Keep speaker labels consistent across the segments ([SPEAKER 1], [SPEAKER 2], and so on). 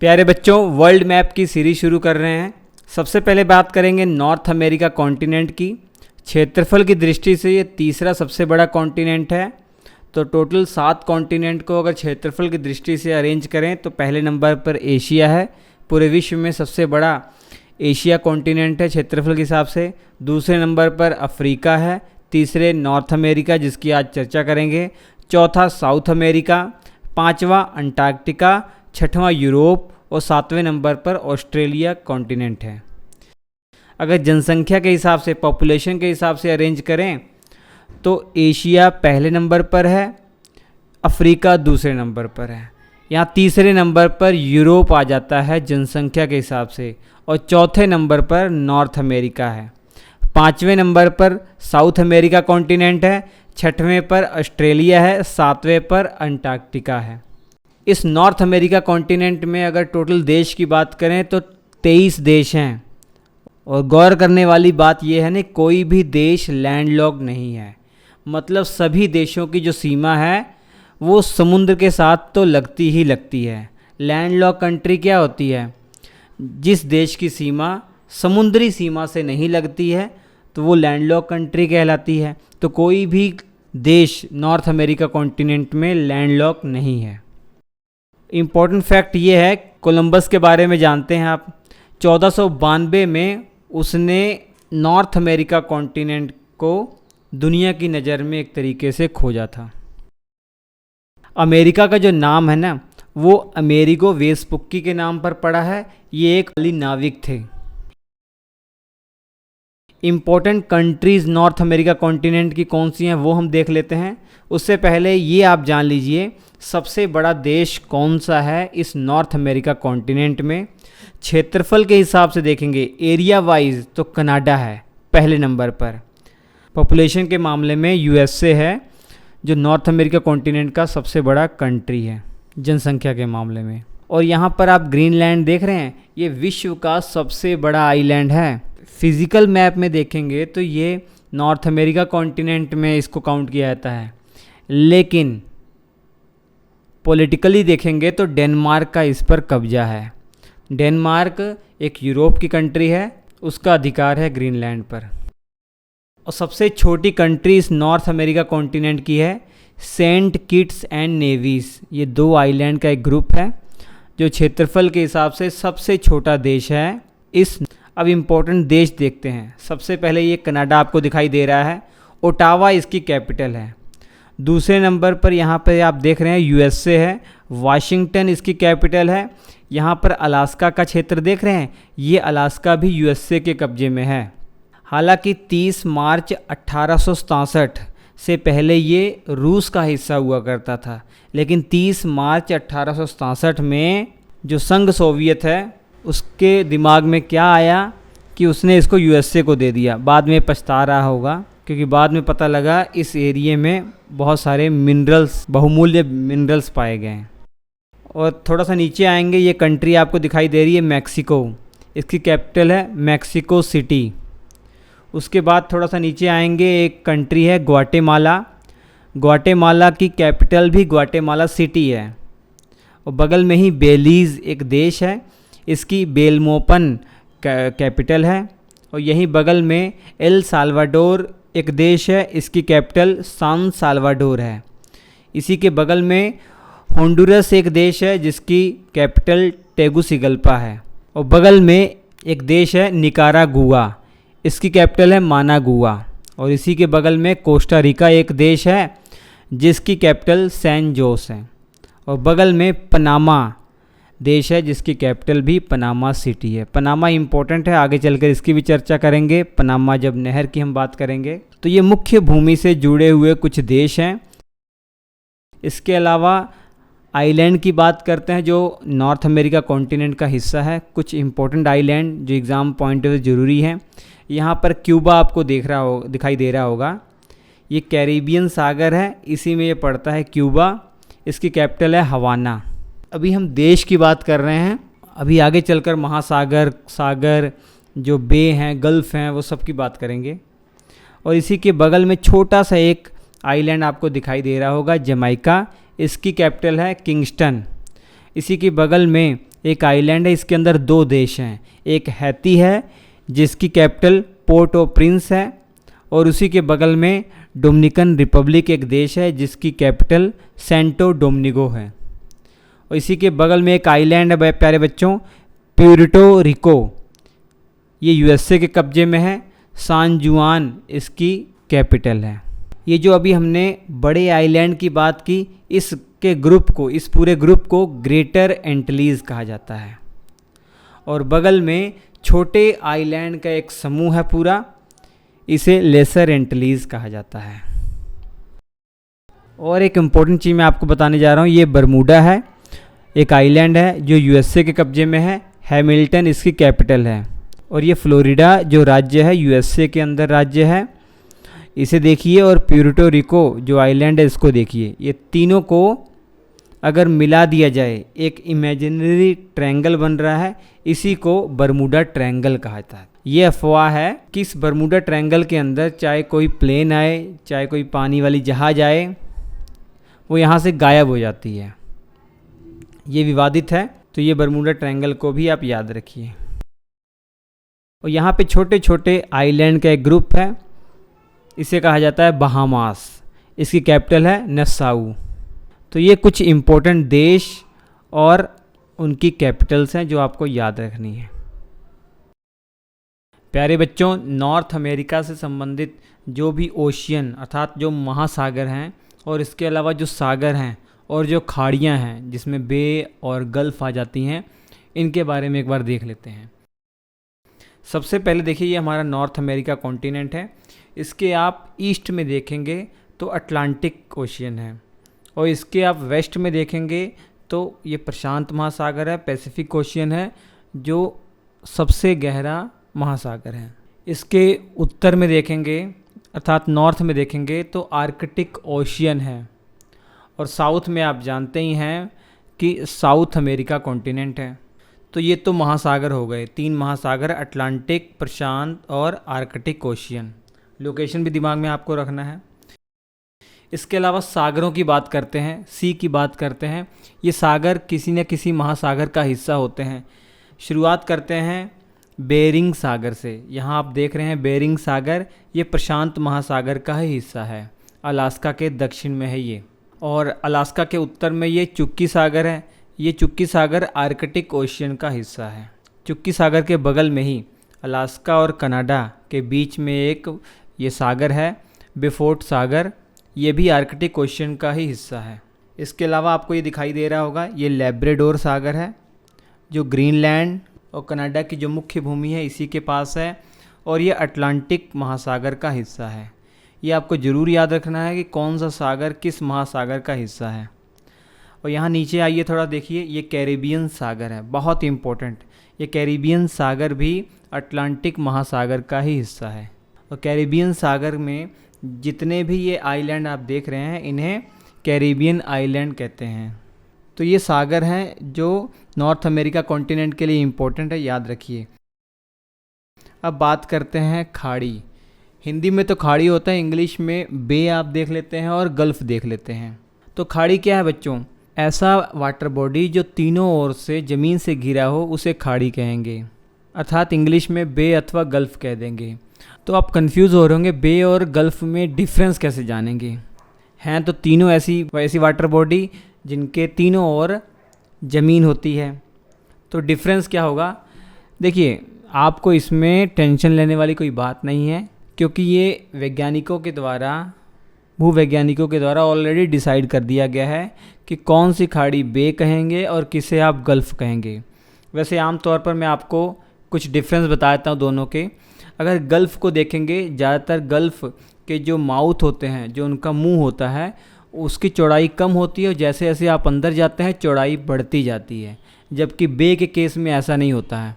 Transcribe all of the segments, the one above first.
[SPEAKER 1] प्यारे बच्चों, world map की सीरीज शुरू कर रहे हैं। सबसे पहले बात करेंगे नॉर्थ अमेरिका कॉन्टिनेंट की। क्षेत्रफल की दृष्टि से ये तीसरा सबसे बड़ा कॉन्टिनेंट है। तो टोटल 7 कॉन्टिनेंट को अगर क्षेत्रफल की दृष्टि से अरेंज करें तो पहले नंबर पर एशिया है। पूरे विश्व में सबसे बड़ा एशिया कॉन्टिनेंट है क्षेत्रफल के हिसाब से। दूसरे नंबर पर अफ्रीका है। तीसरे नॉर्थ अमेरिका, जिसकी आज चर्चा करेंगे। चौथा साउथ अमेरिका। पांचवा अंटार्कटिका। छठवां यूरोप और 7वें नंबर पर ऑस्ट्रेलिया कॉन्टिनेंट है। अगर जनसंख्या के हिसाब से, पॉपुलेशन के हिसाब से अरेंज करें तो एशिया पहले नंबर पर है, अफ्रीका दूसरे नंबर पर है। यहाँ तीसरे नंबर पर यूरोप आ जाता है जनसंख्या के हिसाब से, और चौथे नंबर पर नॉर्थ अमेरिका है। पाँचवें नंबर पर साउथ अमेरिका कॉन्टिनेंट है। छठवें पर ऑस्ट्रेलिया है। 7वें पर अंटार्कटिका है। इस नॉर्थ अमेरिका कॉन्टिनेंट में अगर टोटल देश की बात करें तो 23 देश हैं। और गौर करने वाली बात यह है ना, कोई भी देश लैंडलॉक्ड नहीं है। मतलब सभी देशों की जो सीमा है वो समुद्र के साथ तो लगती ही लगती है। लैंडलॉक्ड कंट्री क्या होती है? जिस देश की सीमा समुद्री सीमा से नहीं लगती है तो वो लैंडलॉक्ड कंट्री कहलाती है। तो कोई भी देश नॉर्थ अमेरिका कॉन्टिनेंट में लैंडलॉक्ड नहीं है। इम्पॉर्टेंट फैक्ट ये है, कोलंबस के बारे में जानते हैं आप। 1492 में उसने नॉर्थ अमेरिका कॉन्टिनेंट को दुनिया की नज़र में एक तरीके से खोजा था। अमेरिका का जो नाम है ना, वो अमेरिगो वेस्पुक्की के नाम पर पड़ा है। ये एक अली नाविक थे। Important countries north America continent की कौन सी हैं वो हम देख लेते हैं। उससे पहले ये आप जान लीजिए, सबसे बड़ा देश कौन सा है इस नॉर्थ अमेरिका कॉन्टिनेंट में। क्षेत्रफल के हिसाब से देखेंगे, एरिया वाइज, तो कनाडा है पहले नंबर पर। पॉपुलेशन के मामले में यूएसए है, जो नॉर्थ अमेरिका कॉन्टिनेंट का सबसे बड़ा कंट्री है जनसंख्या के मामले में। और यहाँ पर आप ग्रीनलैंड देख रहे हैं, ये विश्व का सबसे बड़ा आइलैंड है। फिजिकल मैप में देखेंगे तो ये नॉर्थ अमेरिका कॉन्टिनेंट में इसको काउंट किया जाता है, लेकिन पॉलिटिकली देखेंगे तो डेनमार्क का इस पर कब्जा है। डेनमार्क एक यूरोप की कंट्री है, उसका अधिकार है ग्रीनलैंड पर। और सबसे छोटी कंट्री इस नॉर्थ अमेरिका कॉन्टिनेंट की है सेंट किट्स एंड नेविस। ये 2 आइलैंड का एक ग्रुप है जो क्षेत्रफल के हिसाब से सबसे छोटा देश है। अब इम्पोर्टेंट देश देखते हैं। सबसे पहले ये कनाडा आपको दिखाई दे रहा है, ओटावा इसकी कैपिटल है। दूसरे नंबर पर यहाँ पर आप देख रहे हैं यूएसए है, वाशिंगटन इसकी कैपिटल है। यहाँ पर अलास्का का क्षेत्र देख रहे हैं, ये अलास्का भी यूएसए के कब्जे में है। हालांकि 30 मार्च 1867 से पहले ये रूस का हिस्सा हुआ करता था, लेकिन 30 मार्च 1867 में जो संघ सोवियत है उसके दिमाग में क्या आया कि उसने इसको यूएसए को दे दिया। बाद में पछता रहा होगा, क्योंकि बाद में पता लगा इस एरिए में बहुत सारे मिनरल्स, बहुमूल्य मिनरल्स पाए गए हैं। और थोड़ा सा नीचे आएंगे, ये कंट्री आपको दिखाई दे रही है मैक्सिको, इसकी कैपिटल है मैक्सिको सिटी। उसके बाद थोड़ा सा नीचे आएंगे, एक कंट्री है ग्वाटेमाला। ग्वाटेमाला की कैपिटल भी ग्वाटेमाला सिटी है। और बगल में ही बेलीज़ एक देश है, इसकी बेलमोपन कैपिटल है। और यहीं बगल में एल साल्वाडोर एक देश है, इसकी कैपिटल सान साल्वाडोर है। इसी के बगल में होंडुरस एक देश है जिसकी कैपिटल टेगुसिगल्पा है। और बगल में एक देश है निकारागुआ, इसकी कैपिटल है मानागुआ। और इसी के बगल में कोस्टा रिका एक देश है जिसकी कैपिटल सैन जोस है। और बगल में पनामा देश है जिसकी कैपिटल भी पनामा सिटी है। पनामा इम्पोर्टेंट है, आगे चलकर इसकी भी चर्चा करेंगे। पनामा जब नहर की हम बात करेंगे तो ये मुख्य भूमि से जुड़े हुए कुछ देश हैं। इसके अलावा आइलैंड की बात करते हैं जो नॉर्थ अमेरिका कॉन्टिनेंट का हिस्सा है। कुछ इम्पोर्टेंट आइलैंड जो एग्ज़ाम पॉइंट ऑफ व्यू ज़रूरी हैं। यहाँ पर क्यूबा आपको दिखाई दे रहा होगा, ये कैरिबियन सागर है, इसी में ये पड़ता है क्यूबा। इसकी कैपिटल है हवाना। अभी हम देश की बात कर रहे हैं, अभी आगे चलकर महासागर, सागर, जो बे हैं, गल्फ़ हैं, वो सब की बात करेंगे। और इसी के बगल में छोटा सा एक आइलैंड आपको दिखाई दे रहा होगा, जमैका। इसकी कैपिटल है किंगस्टन। इसी के बगल में एक आइलैंड है, इसके अंदर 2 देश हैं। एक हैती है जिसकी कैपिटल पोर्ट ओ प्रिंस है, और उसी के बगल में डोमिनिकन रिपब्लिक एक देश है जिसकी कैपिटल सेंटो डोमिनिगो है। और इसी के बगल में एक आइलैंड है प्यारे बच्चों, प्यूर्टो रिको, ये यूएसए के कब्जे में है। सान जुआन इसकी कैपिटल है। ये जो अभी हमने बड़े आइलैंड की बात की, इसके ग्रुप को, इस पूरे ग्रुप को ग्रेटर एंटिलीज कहा जाता है। और बगल में छोटे आइलैंड का एक समूह है पूरा, इसे लेसर एंटिलीज कहा जाता है। और एक इम्पॉर्टेंट चीज़ मैं आपको बताने जा रहा हूँ, ये बरमूडा है, एक आइलैंड है जो यूएसए के कब्जे में है। हैमिल्टन इसकी कैपिटल है। और ये फ्लोरिडा जो राज्य है, यूएसए के अंदर राज्य है, इसे देखिए। और प्यूर्टो रिको जो आइलैंड है, इसको देखिए। ये तीनों को अगर मिला दिया जाए एक इमेजिनरी ट्रायंगल बन रहा है, इसी को बरमूडा ट्रायंगल कहा जाता है। ये अफवाह है कि इस बरमूडा ट्रायंगल के अंदर चाहे कोई प्लेन आए, चाहे कोई पानी वाली जहाज आए, वो यहाँ से गायब हो जाती है। ये विवादित है, तो ये बरमूडा ट्रायंगल को भी आप याद रखिए। और यहाँ पे छोटे छोटे आइलैंड का एक ग्रुप है, इसे कहा जाता है बहामास, इसकी कैपिटल है नसाउ। तो ये कुछ इम्पोर्टेंट देश और उनकी कैपिटल्स हैं जो आपको याद रखनी है। प्यारे बच्चों, नॉर्थ अमेरिका से संबंधित जो भी ओशियन अर्थात जो महासागर हैं, और इसके अलावा जो सागर हैं और जो खाड़ियाँ हैं जिसमें बे और गल्फ आ जाती हैं, इनके बारे में एक बार देख लेते हैं। सबसे पहले देखिए, ये हमारा नॉर्थ अमेरिका कॉन्टिनेंट है। इसके आप ईस्ट में देखेंगे तो अटलांटिक ओशियन है, और इसके आप वेस्ट में देखेंगे तो ये प्रशांत महासागर है, पैसिफिक ओशियन है, जो सबसे गहरा महासागर है। इसके उत्तर में देखेंगे अर्थात नॉर्थ में देखेंगे तो आर्कटिक ओशियन है। और साउथ में आप जानते ही हैं कि साउथ अमेरिका कॉन्टिनेंट है। तो ये तो महासागर हो गए, 3 महासागर, अटलांटिक, प्रशांत और आर्कटिक ओशियन। लोकेशन भी दिमाग में आपको रखना है। इसके अलावा सागरों की बात करते हैं, सी की बात करते हैं। ये सागर किसी न किसी महासागर का हिस्सा होते हैं। शुरुआत करते हैं बेरिंग सागर से। यहाँ आप देख रहे हैं बेरिंग सागर, ये प्रशांत महासागर का ही हिस्सा है। अलास्का के दक्षिण में है ये, और अलास्का के उत्तर में ये चुक्की सागर है। ये चुक्की सागर आर्कटिक ओशियन का हिस्सा है। चुक्की सागर के बगल में ही अलास्का और कनाडा के बीच में एक ये सागर है, बेफोर्ट सागर, ये भी आर्कटिक ओशियन का ही हिस्सा है। इसके अलावा आपको ये दिखाई दे रहा होगा, ये लैब्राडोर सागर है जो ग्रीनलैंड और कनाडा की जो मुख्य भूमि है इसी के पास है, और ये अटलांटिक महासागर का हिस्सा है। ये आपको ज़रूर याद रखना है कि कौन सा सागर किस महासागर का हिस्सा है। और यहाँ नीचे आइए थोड़ा देखिए, ये कैरिबियन सागर है, बहुत इम्पोर्टेंट। ये कैरिबियन सागर भी अटलांटिक महासागर का ही हिस्सा है। और कैरिबियन सागर में जितने भी ये आइलैंड आप देख रहे हैं, इन्हें कैरिबियन आइलैंड कहते हैं। तो ये सागर हैं जो नॉर्थ अमेरिका कॉन्टिनेंट के लिए इम्पोर्टेंट है, याद रखिए। अब बात करते हैं खाड़ी। हिंदी में तो खाड़ी होता है, इंग्लिश में बे आप देख लेते हैं और गल्फ देख लेते हैं। तो खाड़ी क्या है बच्चों? ऐसा वाटर बॉडी जो तीनों ओर से ज़मीन से घिरा हो, उसे खाड़ी कहेंगे, अर्थात इंग्लिश में बे अथवा गल्फ कह देंगे। तो आप कंफ्यूज हो रहे होंगे, बे और गल्फ में डिफरेंस कैसे जानेंगे? हैं तो तीनों ऐसी वाटर बॉडी जिनके तीनों ओर ज़मीन होती है। तो डिफरेंस क्या होगा? देखिए, आपको इसमें टेंशन लेने वाली कोई बात नहीं है, क्योंकि ये भूवैज्ञानिकों के द्वारा ऑलरेडी डिसाइड कर दिया गया है कि कौन सी खाड़ी बे कहेंगे और किसे आप गल्फ कहेंगे। वैसे आमतौर पर मैं आपको कुछ डिफरेंस बताता हूँ दोनों के। अगर गल्फ़ को देखेंगे, ज़्यादातर गल्फ़ के जो माउथ होते हैं, जो उनका मुंह होता है, उसकी चौड़ाई कम होती है और जैसे जैसे आप अंदर जाते हैं चौड़ाई बढ़ती जाती है। जबकि बे के केस में ऐसा नहीं होता है।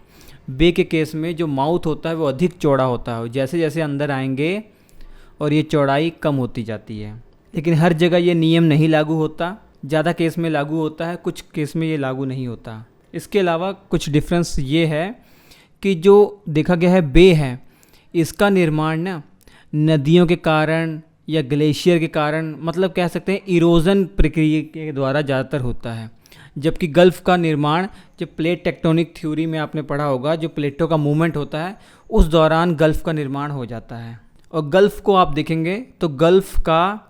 [SPEAKER 1] बे के केस में जो माउथ होता है वो अधिक चौड़ा होता है, जैसे जैसे अंदर आएंगे और ये चौड़ाई कम होती जाती है। लेकिन हर जगह ये नियम नहीं लागू होता, ज़्यादा केस में लागू होता है, कुछ केस में ये लागू नहीं होता। इसके अलावा कुछ डिफरेंस ये है कि जो देखा गया है बे है, इसका निर्माण ना नदियों के कारण या ग्लेशियर के कारण, मतलब कह सकते हैं इरोज़न प्रक्रिया के द्वारा ज़्यादातर होता है। जबकि गल्फ़ का निर्माण जब प्लेट टेक्टोनिक थ्योरी में आपने पढ़ा होगा, जो प्लेटों का मूवमेंट होता है उस दौरान गल्फ़ का निर्माण हो जाता है। और गल्फ़ को आप देखेंगे तो गल्फ़ का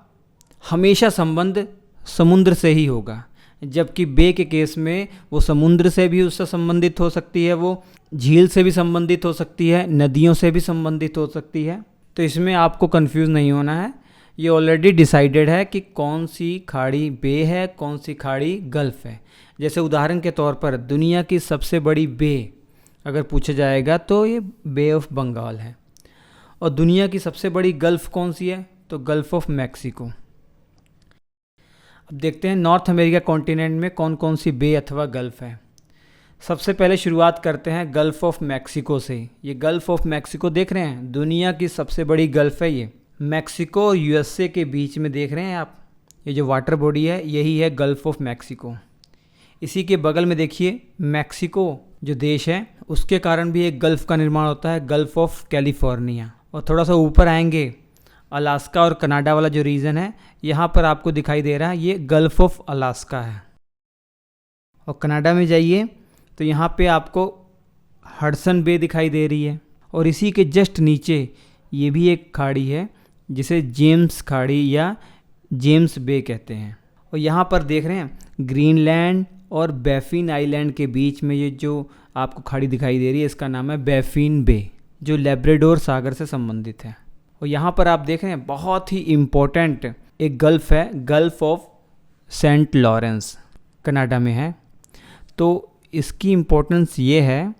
[SPEAKER 1] हमेशा संबंध समुद्र से ही होगा, जबकि बे के केस में वो समुद्र से भी उससे संबंधित हो सकती है, वो झील से भी संबंधित हो सकती है, नदियों से भी संबंधित हो सकती है। तो इसमें आपको कंफ्यूज नहीं होना है, ये ऑलरेडी डिसाइडेड है कि कौन सी खाड़ी बे है, कौन सी खाड़ी गल्फ़ है। जैसे उदाहरण के तौर पर दुनिया की सबसे बड़ी बे अगर पूछा जाएगा तो ये बे ऑफ बंगाल है। और दुनिया की सबसे बड़ी गल्फ़ कौन सी है, तो गल्फ़ ऑफ मैक्सिको। अब देखते हैं नॉर्थ अमेरिका कॉन्टिनेंट में कौन कौन सी बे अथवा गल्फ़ है। सबसे पहले शुरुआत करते हैं गल्फ़ ऑफ मैक्सिको से। ये गल्फ़ ऑफ मैक्सिको देख रहे हैं, दुनिया की सबसे बड़ी गल्फ़ है ये। मैक्सिको और यूएसए के बीच में देख रहे हैं आप, ये जो वाटर बॉडी है यही है गल्फ़ ऑफ मैक्सिको। इसी के बगल में देखिए मैक्सिको जो देश है उसके कारण भी एक गल्फ़ का निर्माण होता है, गल्फ़ ऑफ कैलिफोर्निया। और थोड़ा सा ऊपर आएंगे, अलास्का और कनाडा वाला जो रीजन है यहाँ पर आपको दिखाई दे रहा है, ये गल्फ़ ऑफ अलास्का है। और कनाडा में जाइए तो यहाँ पे आपको हडसन बे दिखाई दे रही है। और इसी के जस्ट नीचे ये भी एक खाड़ी है जिसे जेम्स खाड़ी या जेम्स बे कहते हैं। और यहाँ पर देख रहे हैं ग्रीनलैंड और बैफिन आइलैंड के बीच में ये जो आपको खाड़ी दिखाई दे रही है इसका नाम है बैफिन बे, जो लेब्राडोर सागर से संबंधित है। और यहाँ पर आप देख रहे हैं बहुत ही इम्पोर्टेंट एक गल्फ़ है, gulf of Saint Lawrence, Canada में है। तो इसकी इम्पोर्टेंस ये है,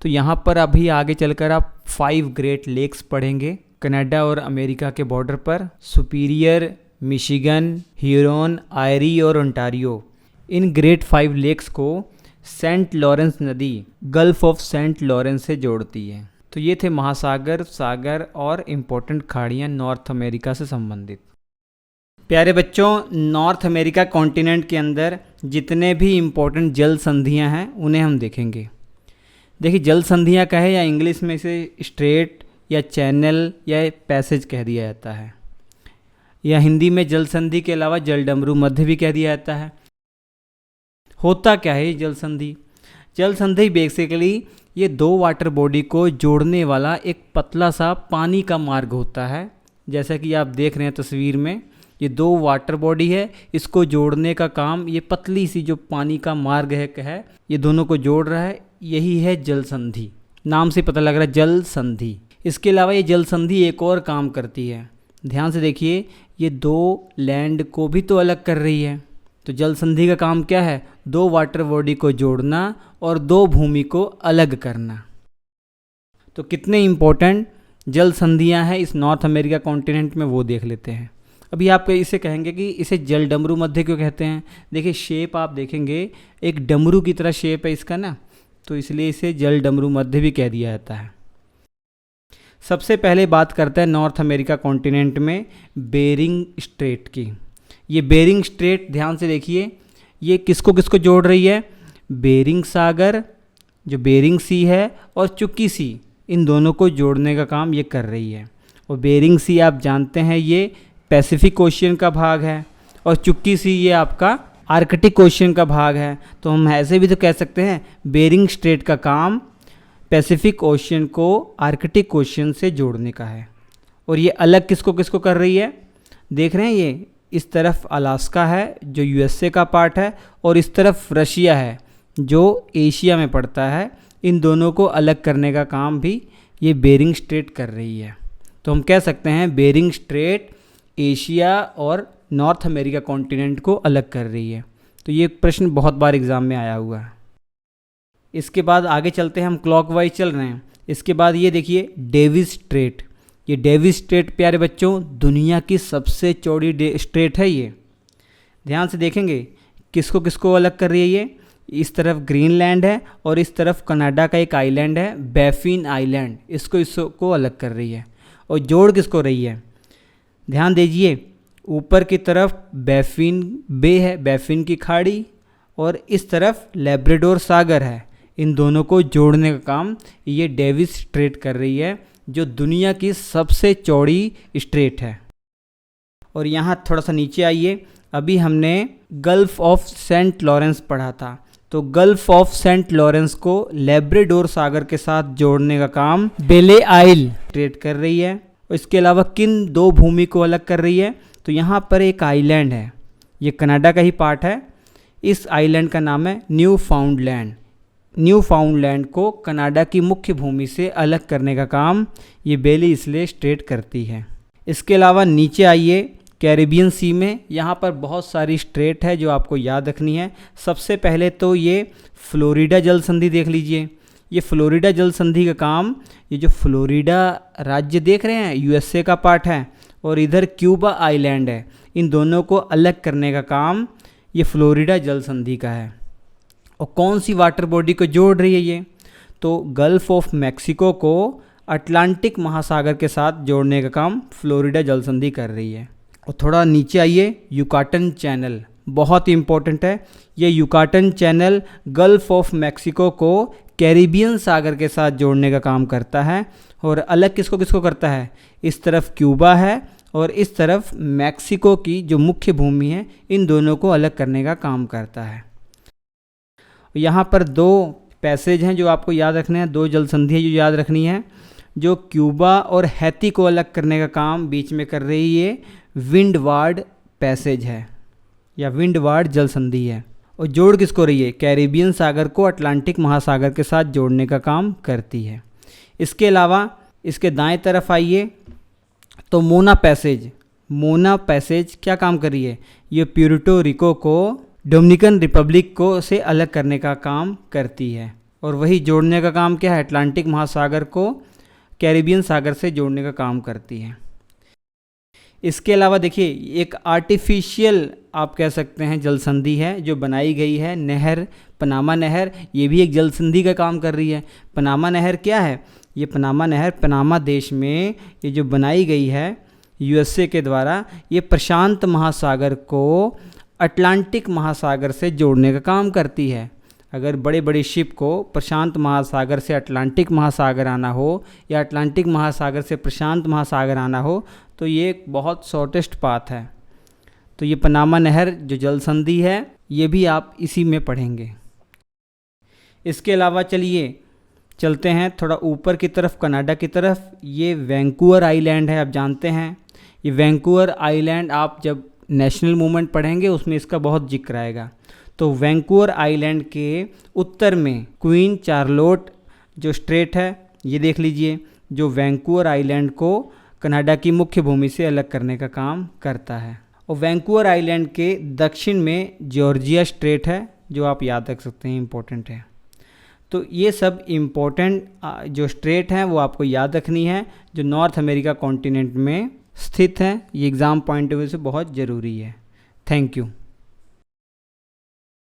[SPEAKER 1] तो यहाँ पर अभी आगे चलकर आप 5 ग्रेट लेक्स पढ़ेंगे कनाडा और अमेरिका के बॉर्डर पर, सुपीरियर, मिशिगन, ह्यूरोन, आयरी और ओंटारियो। इन ग्रेट 5 लेक्स को सेंट लॉरेंस नदी गल्फ़ ऑफ सेंट लॉरेंस से जोड़ती है। तो ये थे महासागर, सागर और इम्पोर्टेंट खाड़ियाँ नॉर्थ अमेरिका से संबंधित। प्यारे बच्चों, नॉर्थ अमेरिका कॉन्टिनेंट के अंदर जितने भी इम्पोर्टेंट जल संधियाँ हैं उन्हें हम देखेंगे। देखिए जल संधियाँ का है या इंग्लिश में इसे स्ट्रेट या चैनल या पैसेज कह दिया जाता है, या हिंदी में जल संधि के अलावा जलडमरू मध्य भी कह दिया जाता है। होता क्या है जल संधि? जल संधि बेसिकली ये 2 वाटर बॉडी को जोड़ने वाला एक पतला सा पानी का मार्ग होता है। जैसा कि आप देख रहे हैं तस्वीर में, ये 2 वाटर बॉडी है, इसको जोड़ने का काम ये पतली सी जो पानी का मार्ग है ये दोनों को जोड़ रहा है, यही है जल संधि। नाम से पता लग रहा है जल संधि। इसके अलावा ये जल संधि एक और काम करती है, ध्यान से देखिए, ये 2 लैंड को भी तो अलग कर रही है। तो जल संधि का काम क्या है? 2 वाटर बॉडी को जोड़ना और 2 भूमि को अलग करना। तो कितने इम्पोर्टेंट जल संधियाँ हैं इस नॉर्थ अमेरिका कॉन्टिनेंट में वो देख लेते हैं। अभी आप इसे कहेंगे कि इसे जल डमरू मध्य क्यों कहते हैं? देखिए शेप आप देखेंगे एक डमरू की तरह शेप है इसका ना, तो इसलिए इसे जल डमरू मध्य भी कह दिया जाता है। सबसे पहले बात करते हैं नॉर्थ अमेरिका कॉन्टिनेंट में बेरिंग स्ट्रेट की। ये बेरिंग स्ट्रेट ध्यान से देखिए, ये किसको किसको जोड़ रही है? बेरिंग सागर जो बेरिंग सी है और चुक्की सी, इन दोनों को जोड़ने का काम ये कर रही है। और बेरिंग सी आप जानते हैं ये पैसिफिक ओशियन का भाग है और चुक्की सी ये आपका आर्कटिक ओशियन का भाग है। तो हम ऐसे भी तो कह सकते हैं बेरिंग स्ट्रेट का काम पैसिफिक ओशियन को आर्कटिक ओशियन से जोड़ने का है। और ये अलग किसको किसको कर रही है? देख रहे हैं ये इस तरफ अलास्का है जो यूएसए का पार्ट है और इस तरफ रशिया है जो एशिया में पड़ता है। इन दोनों को अलग करने का काम भी ये बेरिंग स्ट्रेट कर रही है। तो हम कह सकते हैं बेरिंग स्ट्रेट एशिया और नॉर्थ अमेरिका कॉन्टिनेंट को अलग कर रही है। तो ये प्रश्न बहुत बार एग्ज़ाम में आया हुआ है। इसके बाद आगे चलते हैं, हम क्लॉकवाइज चल रहे हैं। इसके बाद ये देखिए डेविस स्ट्रेट। ये डेविस स्ट्रेट प्यारे बच्चों दुनिया की सबसे चौड़ी स्ट्रेट है ये। ध्यान से देखेंगे किसको किसको अलग कर रही है ये। इस तरफ ग्रीनलैंड है और इस तरफ कनाडा का एक आइलैंड है बैफिन आइलैंड, इसको अलग कर रही है। और जोड़ किसको रही है? ध्यान दीजिए ऊपर की तरफ बैफिन बे है, बैफिन की खाड़ी, और इस तरफ लेब्राडोर सागर है। इन दोनों को जोड़ने का काम ये डेविस स्ट्रेट कर रही है जो दुनिया की सबसे चौड़ी स्ट्रेट है। और यहाँ थोड़ा सा नीचे आइए, अभी हमने गल्फ ऑफ सेंट लॉरेंस पढ़ा था, तो गल्फ ऑफ सेंट लॉरेंस को लेब्राडोर सागर के साथ जोड़ने का काम बेले आइल स्ट्रेट कर रही है। इसके अलावा किन दो भूमि को अलग कर रही है, तो यहाँ पर एक आइलैंड है, ये कनाडा का ही पार्ट है। इस आइलैंड का नाम है न्यू फाउंडलैंड। न्यू फाउंडलैंड को कनाडा की मुख्य भूमि से अलग करने का काम ये बेली इसले स्ट्रेट करती है। इसके अलावा नीचे आइए कैरिबियन सी में, यहाँ पर बहुत सारी स्ट्रेट है जो आपको याद रखनी है। सबसे पहले तो ये फ्लोरिडा जल संधि देख लीजिए। ये फ्लोरिडा जल संधि का काम, ये जो फ्लोरिडा राज्य देख रहे हैं यूएसए का पार्ट है, और इधर क्यूबा आइलैंड है, इन दोनों को अलग करने का काम ये फ्लोरिडा जल संधि का है। और कौन सी वाटर बॉडी को जोड़ रही है ये, तो गल्फ ऑफ मैक्सिको को अटलांटिक महासागर के साथ जोड़ने का काम फ्लोरिडा जल संधि कर रही है। और थोड़ा नीचे आइए, युकाटन चैनल बहुत ही इंपॉर्टेंट है। ये Yucatan channel gulf of Mexico को कैरिबियन सागर के साथ जोड़ने का काम करता है। और अलग किसको किसको करता है, इस तरफ क्यूबा है और इस तरफ मैक्सिको की जो मुख्य भूमि है, इन दोनों को अलग करने का काम करता है। यहाँ पर दो पैसेज हैं जो आपको याद रखने हैं, दो जल संधियाँ जो याद रखनी है। जो क्यूबा और हैती को अलग करने का काम बीच में कर रही है विंडवार्ड पैसेज है या विंडवार्ड जल संधि है। और जोड़ किसको रही है, कैरिबियन सागर को अटलांटिक महासागर के साथ जोड़ने का काम करती है। इसके अलावा इसके दाएं तरफ आइए तो मोना पैसेज क्या काम कर रही है, ये प्यूर्टो रिको को डोमिनिकन रिपब्लिक को से अलग करने का काम करती है। और वही जोड़ने का काम क्या है, अटलांटिक महासागर को कैरिबियन सागर से जोड़ने का काम करती है। इसके अलावा देखिए एक आर्टिफिशियल आप कह सकते हैं जल संधि है जो बनाई गई है, नहर पनामा नहर, ये भी एक जल संधि का काम कर रही है। पनामा नहर क्या है, ये पनामा नहर पनामा देश में ये जो बनाई गई है यूएसए के द्वारा, ये प्रशांत महासागर को अटलांटिक महासागर से जोड़ने का काम करती है। अगर बड़े बड़े शिप को प्रशांत महासागर से अटलांटिक महासागर आना हो या अटलांटिक महासागर से प्रशांत महासागर आना हो, तो ये एक बहुत शॉर्टेस्ट पाथ है। तो ये पनामा नहर जो जल संधि है, ये भी आप इसी में पढ़ेंगे। इसके अलावा चलिए चलते हैं थोड़ा ऊपर की तरफ, कनाडा की तरफ। ये वैंकूवर आइलैंड है, आप जानते हैं। ये वैंकूवर आइलैंड आप जब नेशनल मूवमेंट पढ़ेंगे उसमें इसका बहुत जिक्र आएगा। तो वैंकूवर आइलैंड के उत्तर में क्वीन चार्लोट जो स्ट्रेट है, ये देख लीजिए, जो वैंकूवर आइलैंड को कनाडा की मुख्य भूमि से अलग करने का काम करता है। और वैंकूवर आइलैंड के दक्षिण में जॉर्जिया स्ट्रेट है जो आप याद रख सकते हैं, इम्पोर्टेंट है। तो ये सब इम्पोर्टेंट जो स्ट्रेट हैं वो आपको याद रखनी है, जो नॉर्थ अमेरिका कॉन्टिनेंट में स्थित है। ये एग्ज़ाम पॉइंट ऑफ व्यू से बहुत ज़रूरी है। Thank you.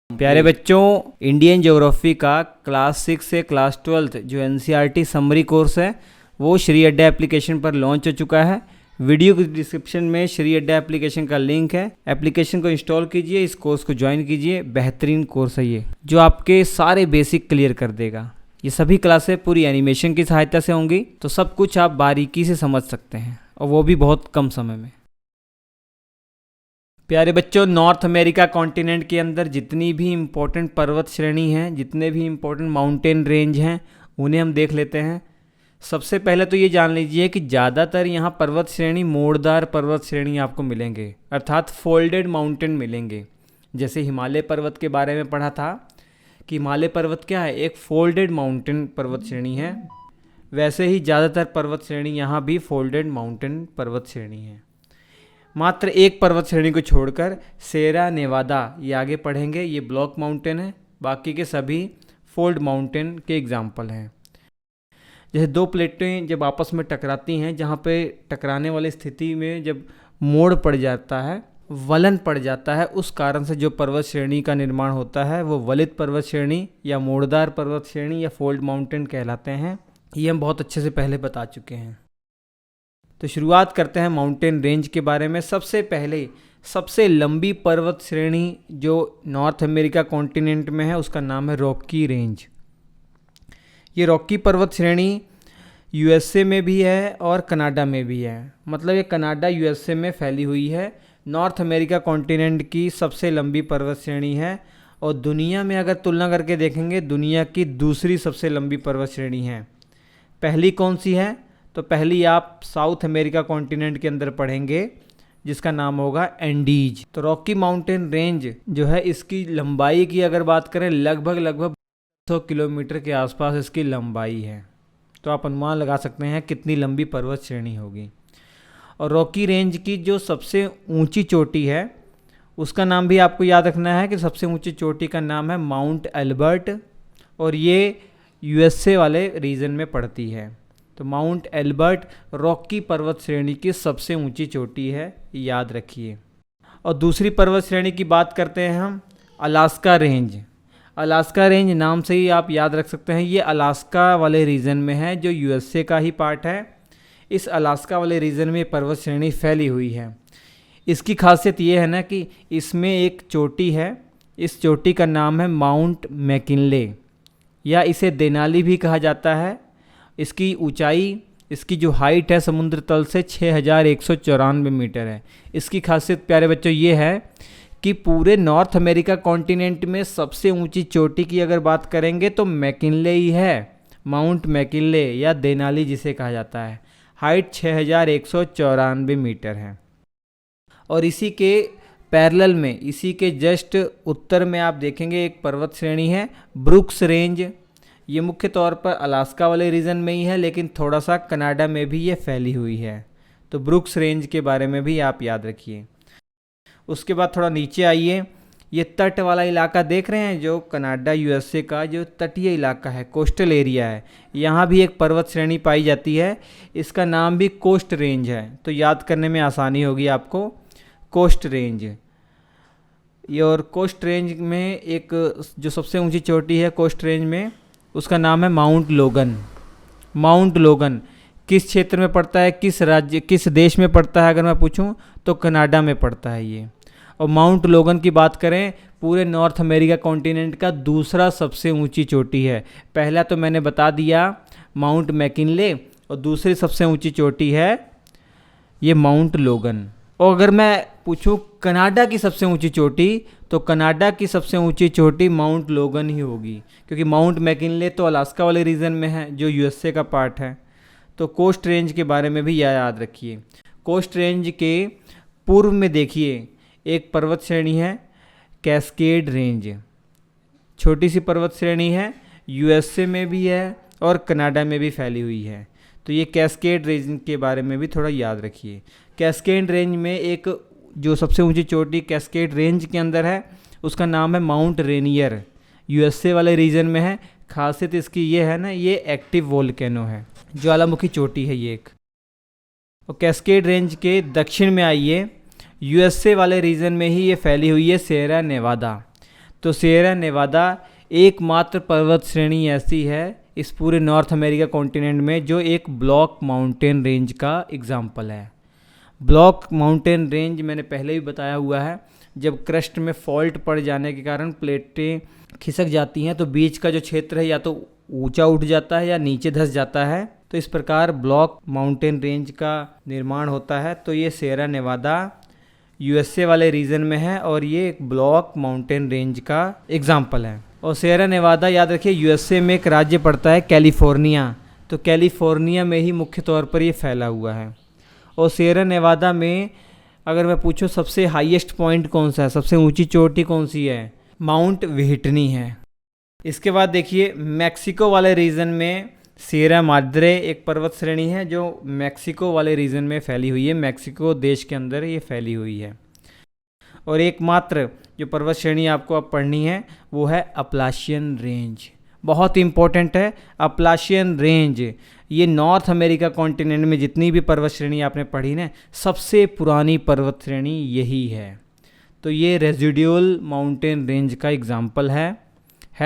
[SPEAKER 1] प्यारे बच्चों, इंडियन ज्योग्राफी का क्लास 6 से क्लास 12 जो एनसीईआरटी समरी कोर्स है वो श्री अड्डा एप्लीकेशन पर लॉन्च हो चुका है। वीडियो के डिस्क्रिप्शन में श्री अड्डा एप्लीकेशन का लिंक है, एप्लीकेशन को इंस्टॉल कीजिए, इस कोर्स को ज्वाइन कीजिए। बेहतरीन कोर्स है ये, जो आपके सारे बेसिक क्लियर कर देगा। ये सभी क्लासें पूरी एनिमेशन की सहायता से होंगी, तो सब कुछ आप बारीकी से समझ सकते हैं, और वो भी बहुत कम समय में। प्यारे बच्चों, नॉर्थ अमेरिका कॉन्टिनेंट के अंदर जितनी भी इम्पोर्टेंट पर्वत श्रेणी हैं, जितने भी इम्पोर्टेंट माउंटेन रेंज हैं, उन्हें हम देख लेते हैं। सबसे पहले तो ये जान लीजिए कि ज़्यादातर यहाँ पर्वत श्रेणी मोड़दार पर्वत श्रेणी आपको मिलेंगे, अर्थात फोल्डेड माउंटेन मिलेंगे। जैसे हिमालय पर्वत के बारे में पढ़ा था कि हिमालय पर्वत क्या है, एक फोल्डेड माउंटेन पर्वत श्रेणी है, वैसे ही ज़्यादातर पर्वत श्रेणी यहाँ भी फोल्डेड माउंटेन पर्वत श्रेणी है। मात्र एक पर्वत श्रेणी को छोड़कर सेरा नेवादा ये आगे पढ़ेंगे, ये ब्लॉक माउंटेन है, बाकी के सभी फोल्ड माउंटेन के एग्जाम्पल हैं। जैसे दो प्लेटें जब आपस में टकराती हैं, जहाँ पे टकराने वाली स्थिति में जब मोड़ पड़ जाता है, वलन पड़ जाता है, उस कारण से जो पर्वत श्रेणी का निर्माण होता है वो वलित पर्वत श्रेणी या मोड़दार पर्वत श्रेणी या फोल्ड माउंटेन कहलाते हैं। ये हम बहुत अच्छे से पहले बता चुके हैं। तो शुरुआत करते हैं माउंटेन रेंज के बारे में। सबसे पहले सबसे लंबी पर्वत श्रेणी जो नॉर्थ अमेरिका कॉन्टिनेंट में है उसका नाम है रॉकी रेंज। ये रॉकी पर्वत श्रेणी यूएसए में भी है और कनाडा में भी है, मतलब ये कनाडा यूएसए में फैली हुई है। नॉर्थ अमेरिका कॉन्टिनेंट की सबसे लंबी पर्वत श्रेणी है और दुनिया में अगर तुलना करके देखेंगे दुनिया की दूसरी सबसे लंबी पर्वत श्रेणी है। पहली कौन सी है? तो पहली आप साउथ अमेरिका कॉन्टिनेंट के अंदर पढ़ेंगे जिसका नाम होगा एंडीज। तो रॉकी माउंटेन रेंज जो है इसकी लंबाई की अगर बात करें लगभग 100 किलोमीटर के आसपास इसकी लंबाई है। तो आप अनुमान लगा सकते हैं कितनी लंबी पर्वत श्रेणी होगी। और रॉकी रेंज की जो सबसे ऊंची चोटी है उसका नाम भी आपको याद रखना है कि सबसे ऊंची चोटी का नाम है माउंट एल्बर्ट और ये यूएसए वाले रीजन में पड़ती है। तो माउंट एल्बर्ट रॉकी पर्वत श्रेणी की सबसे ऊंची चोटी है, याद रखिए। और दूसरी पर्वत श्रेणी की बात करते हैं हम अलास्का रेंज। अलास्का रेंज नाम से ही आप याद रख सकते हैं, ये अलास्का वाले रीजन में है जो यूएसए का ही पार्ट है। इस अलास्का वाले रीजन में पर्वत श्रेणी फैली हुई है। इसकी खासियत ये है ना कि इसमें एक चोटी है, इस चोटी का नाम है माउंट मैकिनले या इसे देनाली भी कहा जाता है। इसकी ऊंचाई, इसकी जो हाइट है समुद्र तल से 6194 मीटर है। इसकी खासियत प्यारे बच्चों ये है कि पूरे नॉर्थ अमेरिका कॉन्टिनेंट में सबसे ऊंची चोटी की अगर बात करेंगे तो मैकिनले ही है, माउंट मैकिनले या देनाली जिसे कहा जाता है। हाइट 6194 मीटर है। और इसी के पैरेलल में, इसी के जस्ट उत्तर में आप देखेंगे एक पर्वत श्रेणी है ब्रुक्स रेंज। ये मुख्य तौर पर अलास्का वाले रीजन में ही है लेकिन थोड़ा सा कनाडा में भी ये फैली हुई है। तो ब्रुक्स रेंज के बारे में भी आप याद रखिए। उसके बाद थोड़ा नीचे आइए, ये तट वाला इलाका देख रहे हैं जो कनाडा यूएसए का जो तटीय इलाका है, कोस्टल एरिया है, यहाँ भी एक पर्वत श्रेणी पाई जाती है। इसका नाम भी कोस्ट रेंज है, तो याद करने में आसानी होगी आपको, कोस्ट रेंज। ये और कोस्ट रेंज में एक जो सबसे ऊंची चोटी है कोस्ट रेंज में उसका नाम है माउंट लोगन। माउंट लोगन किस क्षेत्र में पड़ता है, किस राज्य, किस देश में पड़ता है अगर मैं पूछूं तो कनाडा में पड़ता है ये। और माउंट लोगन की बात करें पूरे नॉर्थ अमेरिका कॉन्टिनेंट का दूसरा सबसे ऊंची चोटी है। पहला तो मैंने बता दिया माउंट मैकिनले और दूसरी सबसे ऊंची चोटी है ये माउंट लोगन। और अगर मैं पूछूं कनाडा की सबसे ऊंची चोटी तो कनाडा की सबसे ऊंची चोटी माउंट लोगन ही होगी, क्योंकि माउंट मैकिनले तो अलास्का वाले रीजन में है जो यूएसए का पार्ट है। तो कोस्ट रेंज के बारे में भी यह याद रखिए। कोस्ट रेंज के पूर्व में देखिए एक पर्वत श्रेणी है कैस्केड रेंज, छोटी सी पर्वत श्रेणी है, यूएसए में भी है और कनाडा में भी फैली हुई है। तो ये कैस्केड रेंज के बारे में भी थोड़ा याद रखिए। कैस्केड रेंज में एक जो सबसे ऊंची चोटी कैस्केड रेंज के अंदर है उसका नाम है माउंट रेनियर, यूएसए वाले रीजन में है। खासियत इसकी ये है ना, ये एक्टिव वोल्केनो है, ज्वालामुखी चोटी है ये एक। और कैस्केड रेंज के दक्षिण में आइए, यूएसए वाले रीजन में ही ये फैली हुई है सिएरा नेवादा। तो सिएरा नेवादा एकमात्र पर्वत श्रेणी ऐसी है इस पूरे नॉर्थ अमेरिका कॉन्टिनेंट में जो एक ब्लॉक माउंटेन रेंज का एग्जाम्पल है। ब्लॉक माउंटेन रेंज मैंने पहले भी बताया हुआ है, जब क्रस्ट में फॉल्ट पड़ जाने के कारण प्लेटें खिसक जाती हैं तो बीच का जो क्षेत्र है या तो ऊंचा उठ जाता है या नीचे धंस जाता है। तो इस प्रकार ब्लॉक माउंटेन रेंज का निर्माण होता है। तो ये सिएरा नेवादा यूएसए वाले रीजन में है और ये एक ब्लॉक माउंटेन रेंज का एग्जाम्पल है। और सिएरा नेवादा याद रखिए यूएसए में एक राज्य पड़ता है कैलिफोर्निया, तो कैलिफोर्निया में ही मुख्य तौर पर ये फैला हुआ है। और सिएरा नेवादा में अगर मैं पूछूं सबसे हाईएस्ट पॉइंट कौन सा है, सबसे ऊंची चोटी कौन सी है, माउंट व्हिटनी है। इसके बाद देखिए मैक्सिको वाले रीजन में सिएरा माद्रे एक पर्वत श्रेणी है जो मैक्सिको वाले रीजन में फैली हुई है, मैक्सिको देश के अंदर ये फैली हुई है। और एकमात्र जो पर्वत श्रेणी आपको अब पढ़नी है वो है अपलाशियन रेंज, बहुत इंपॉर्टेंट है अपलाशियन रेंज। ये नॉर्थ अमेरिका कॉन्टिनेंट में जितनी भी पर्वत श्रेणी आपने पढ़ी ना, सबसे पुरानी पर्वत श्रेणी यही है। तो ये रेजिडुअल माउंटेन रेंज का एग्जाम्पल है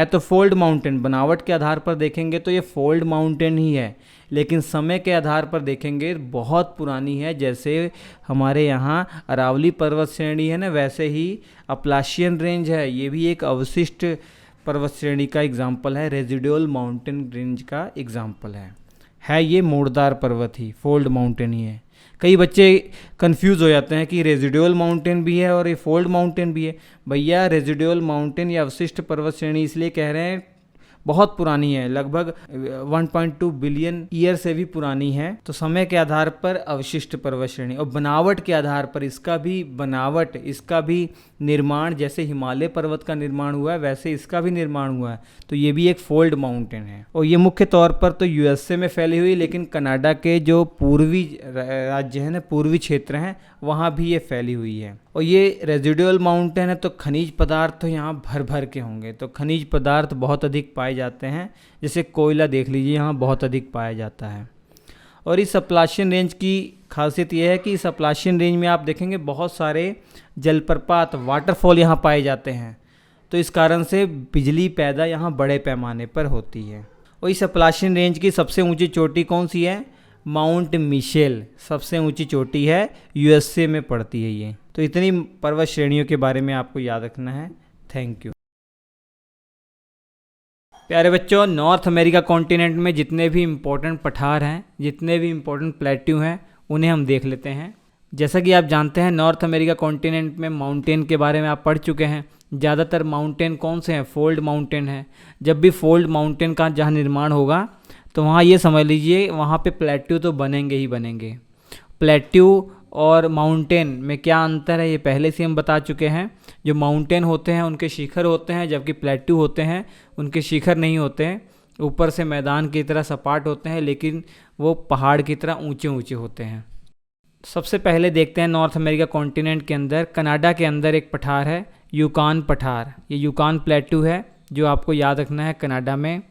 [SPEAKER 1] तो फोल्ड माउंटेन, बनावट के आधार पर देखेंगे तो ये फोल्ड माउंटेन ही है, लेकिन समय के आधार पर देखेंगे बहुत पुरानी है। जैसे हमारे यहाँ अरावली पर्वत श्रेणी है ना, वैसे ही अपलाशियन रेंज है, ये भी एक अवशिष्ट पर्वत श्रेणी का एग्जाम्पल है, रेजिडुअल माउंटेन रेंज का एग्जाम्पल है। ये मोड़दार पर्वत ही, फोल्ड माउंटेन ही है। कई बच्चे कंफ्यूज हो जाते हैं कि रेजिडुअल माउंटेन भी है और ये फोल्ड माउंटेन भी है। भैया रेजिडुअल माउंटेन या अवशिष्ट पर्वत श्रेणी इसलिए कह रहे हैं, बहुत पुरानी है, लगभग 1.2 बिलियन ईयर से भी पुरानी है। तो समय के आधार पर अवशिष्ट पर्वत श्रेणी और बनावट के आधार पर इसका भी निर्माण, जैसे हिमालय पर्वत का निर्माण हुआ है वैसे इसका भी निर्माण हुआ है। तो ये भी एक फोल्ड माउंटेन है और ये मुख्य तौर पर तो यूएसए में फैली हुई, लेकिन कनाडा के जो पूर्वी राज्य हैं ना, पूर्वी क्षेत्र हैं, वहाँ भी ये फैली हुई है। और ये रेजिडुअल माउंटेन है तो खनिज पदार्थ तो यहाँ भर भर के होंगे। तो खनिज पदार्थ बहुत अधिक पाए जाते हैं, जैसे कोयला देख लीजिए यहाँ बहुत अधिक पाया जाता है। और इस अपलाशियन रेंज की खासियत यह है कि इस अपलाशियन रेंज में आप देखेंगे बहुत सारे जलप्रपात, वाटरफॉल यहाँ पाए जाते हैं। तो इस कारण से बिजली पैदा यहाँ बड़े पैमाने पर होती है। और इस अपलाशियन रेंज की सबसे ऊंची चोटी कौन सी है? माउंट मिशेल सबसे ऊंची चोटी है, यूएसए में पड़ती है ये। तो इतनी पर्वत श्रेणियों के बारे में आपको याद रखना है। Thank you. प्यारे बच्चों, नॉर्थ अमेरिका कॉन्टिनेंट में जितने भी इम्पोर्टेंट पठार हैं, जितने भी इम्पोर्टेंट प्लेट्यू हैं, उन्हें हम देख लेते हैं। जैसा कि आप जानते हैं नॉर्थ अमेरिका कॉन्टिनेंट में माउंटेन के बारे में आप पढ़ चुके हैं। ज़्यादातर माउंटेन कौन से हैं? फोल्ड माउंटेन है। जब भी फोल्ड माउंटेन का जहाँ निर्माण होगा तो वहाँ ये समझ लीजिए वहाँ पे प्लेट्यू तो बनेंगे ही बनेंगे। प्लेट्यू और माउंटेन में क्या अंतर है ये पहले से हम बता चुके हैं। जो माउंटेन होते हैं उनके शिखर होते हैं, जबकि प्लेट्यू होते हैं उनके शिखर नहीं होते हैं। ऊपर से मैदान की तरह सपाट होते हैं, लेकिन वो पहाड़ की तरह ऊंचे ऊंचे होते हैं। सबसे पहले देखते हैं नॉर्थ अमेरिका कॉन्टिनेंट के अंदर, कनाडा के अंदर एक पठार है, यूकान पठार। ये यूकान प्लेट्यू है जो आपको याद रखना है कनाडा में।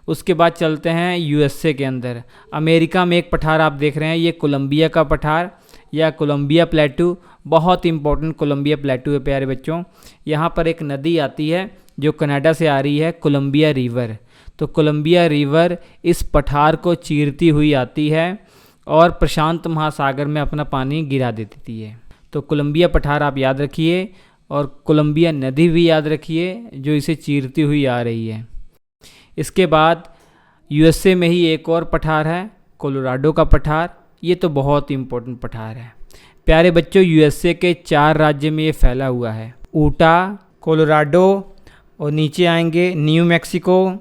[SPEAKER 1] उसके बाद चलते हैं यूएसए के अंदर। अमेरिका में एक पठार आप देख रहे हैं, ये कोलंबिया का पठार या कोलंबिया प्लेट्यू। बहुत इंपॉर्टेंट कोलंबिया प्लेट्यू है प्यारे बच्चों। यहाँ पर एक नदी आती है जो कनाडा से आ रही है, कोलंबिया रिवर। तो कोलंबिया रिवर इस पठार को चीरती हुई आती है और प्रशांत महासागर में अपना पानी गिरा देती है। तो कोलंबिया पठार आप याद रखिए और कोलंबिया नदी भी याद रखिए जो इसे चीरती हुई आ रही है। इसके बाद यूएसए में ही एक और पठार है, कोलोराडो का पठार। ये तो बहुत इम्पोर्टेंट पठार है प्यारे बच्चों। यूएसए के 4 राज्य में ये फैला हुआ है, ऊटा, कोलोराडो और नीचे आएंगे न्यू मैक्सिको,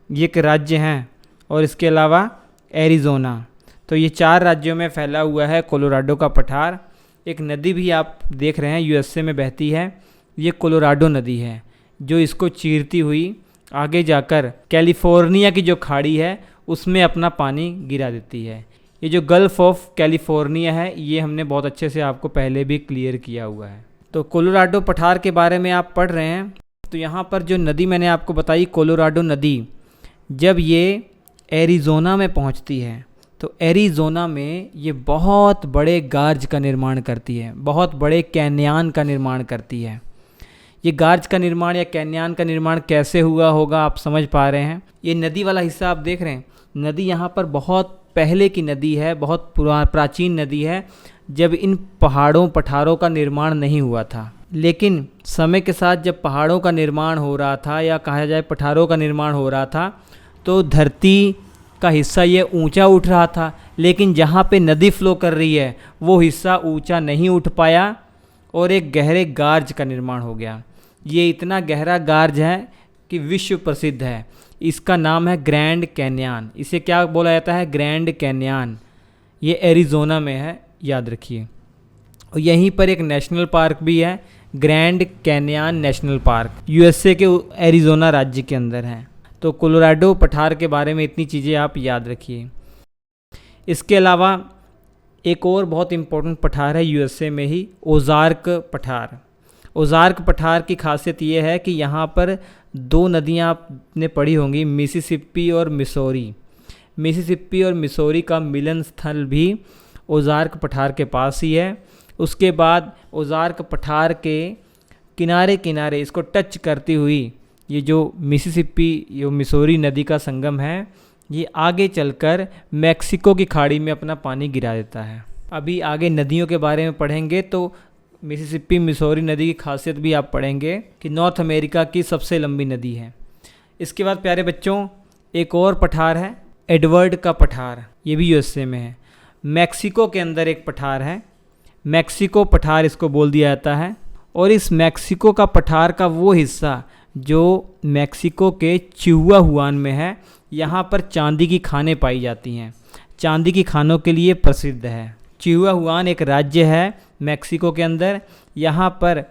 [SPEAKER 1] ये एक राज्य हैं, और इसके अलावा एरिज़ोना। तो ये 4 राज्यों में फैला हुआ है कोलोराडो का पठार। एक नदी भी आप देख रहे हैं यूएसए में बहती है, ये कोलोराडो नदी है जो इसको चीरती हुई आगे जाकर कैलिफोर्निया की जो खाड़ी है उसमें अपना पानी गिरा देती है। ये जो गल्फ ऑफ कैलिफोर्निया है ये हमने बहुत अच्छे से आपको पहले भी क्लियर किया हुआ है। तो कोलोराडो पठार के बारे में आप पढ़ रहे हैं, तो यहाँ पर जो नदी मैंने आपको बताई कोलोराडो नदी, जब ये एरिज़ोना में पहुँचती है तो एरिज़ोना में ये बहुत बड़े गार्ज का निर्माण करती है, बहुत बड़े कैन्यान का निर्माण करती है। ये गार्ज का निर्माण या कैन्यान का निर्माण कैसे हुआ होगा आप समझ पा रहे हैं। ये नदी वाला हिस्सा आप देख रहे हैं, नदी यहाँ पर बहुत पहले की नदी है, बहुत प्राचीन नदी है, जब इन पठारों का निर्माण नहीं हुआ था। लेकिन समय के साथ जब पहाड़ों का निर्माण हो रहा था या कहा जाए पठारों का निर्माण हो रहा था तो धरती का हिस्सा ये ऊंचा उठ रहा था, लेकिन जहाँ पे नदी फ्लो कर रही है वो हिस्सा ऊंचा नहीं उठ पाया और एक गहरे गार्ज का निर्माण हो गया। ये इतना गहरा गार्ज है कि विश्व प्रसिद्ध है। इसका नाम है ग्रैंड कैन्यान। इसे क्या बोला जाता है? ग्रैंड कैन्यान। ये एरिज़ोना में है, याद रखिए। और यहीं पर एक नेशनल पार्क भी है, ग्रैंड कैन्यान नेशनल पार्क, यूएसए के एरिज़ोना राज्य के अंदर है। तो कोलोराडो पठार के बारे में इतनी चीज़ें आप याद रखिए। इसके अलावा एक और बहुत इम्पोर्टेंट पठार है यूएसए में ही, ओज़ार्क पठार। ओज़ार्क पठार की खासियत ये है कि यहाँ पर 2 नदियाँ आपने पढ़ी होंगी, मिसिसिपी और मिसौरी। मिसिसिपी और मिसौरी का मिलन स्थल भी ओज़ार्क पठार के पास ही है। उसके बाद ओज़ार्क पठार के किनारे किनारे इसको टच करती हुई ये जो मिसिसिपी यो मिसौरी नदी का संगम है, ये आगे चलकर मैक्सिको की खाड़ी में अपना पानी गिरा देता है। अभी आगे नदियों के बारे में पढ़ेंगे तो मिसिसिपी मिसौरी नदी की खासियत भी आप पढ़ेंगे कि नॉर्थ अमेरिका की सबसे लंबी नदी है। इसके बाद प्यारे बच्चों एक और पठार है, एडवर्ड का पठार। ये भी यूएसए में है। मैक्सिको के अंदर एक पठार है, मैक्सिको पठार इसको बोल दिया जाता है। और इस मैक्सिको का पठार का वो हिस्सा जो मैक्सिको के चिहुआहुआन में है, यहाँ पर चांदी की खानें पाई जाती हैं, चांदी की खानों के लिए प्रसिद्ध है। चिहुआहुआन एक राज्य है मैक्सिको के अंदर, यहाँ पर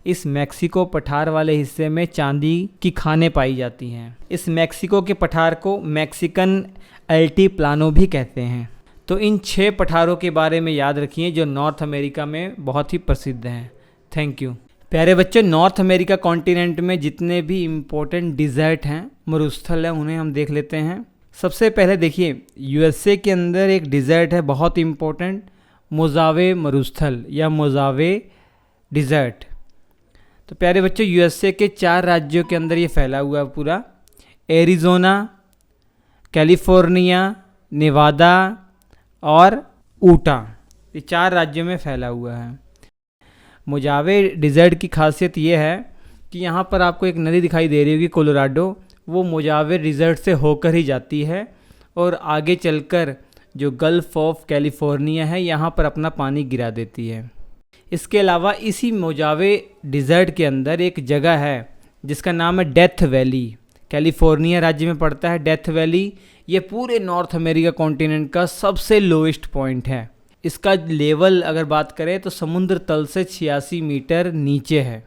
[SPEAKER 1] इस मैक्सिको पठार वाले हिस्से में चांदी की खानें पाई जाती हैं। इस मैक्सिको के पठार को मैक्सिकन अल्टीप्लानो भी कहते हैं। तो इन 6 पठारों के बारे में याद रखिए जो नॉर्थ अमेरिका में बहुत ही प्रसिद्ध हैं। Thank you. प्यारे बच्चों, नॉर्थ अमेरिका कॉन्टिनेंट में जितने भी इम्पोर्टेंट डिज़र्ट हैं, मरुस्थल हैं, उन्हें हम देख लेते हैं। सबसे पहले देखिए, यूएसए के अंदर एक डिज़र्ट है बहुत इम्पोर्टेंट, मोजावे मरुस्थल या मोजावे डिज़र्ट। तो प्यारे बच्चों, यूएसए के 4 राज्यों के अंदर ये फैला हुआ है पूरा, एरिज़ोना, कैलिफोर्निया, नेवादा और ऊटा, ये 4 राज्यों में फैला हुआ है। मोजावे डिज़र्ट की खासियत ये है कि यहाँ पर आपको एक नदी दिखाई दे रही होगी कोलोराडो, वो मोजावे डिज़र्ट से होकर ही जाती है और आगे चलकर जो गल्फ़ ऑफ कैलिफोर्निया है यहाँ पर अपना पानी गिरा देती है। इसके अलावा इसी मोजावे डिज़र्ट के अंदर एक जगह है जिसका नाम है डेथ वैली, कैलिफोर्निया राज्य में पड़ता है डेथ वैली। ये पूरे नॉर्थ अमेरिका कॉन्टिनेंट का सबसे लोएस्ट पॉइंट है। इसका लेवल अगर बात करें तो समुद्र तल से 86 मीटर नीचे है।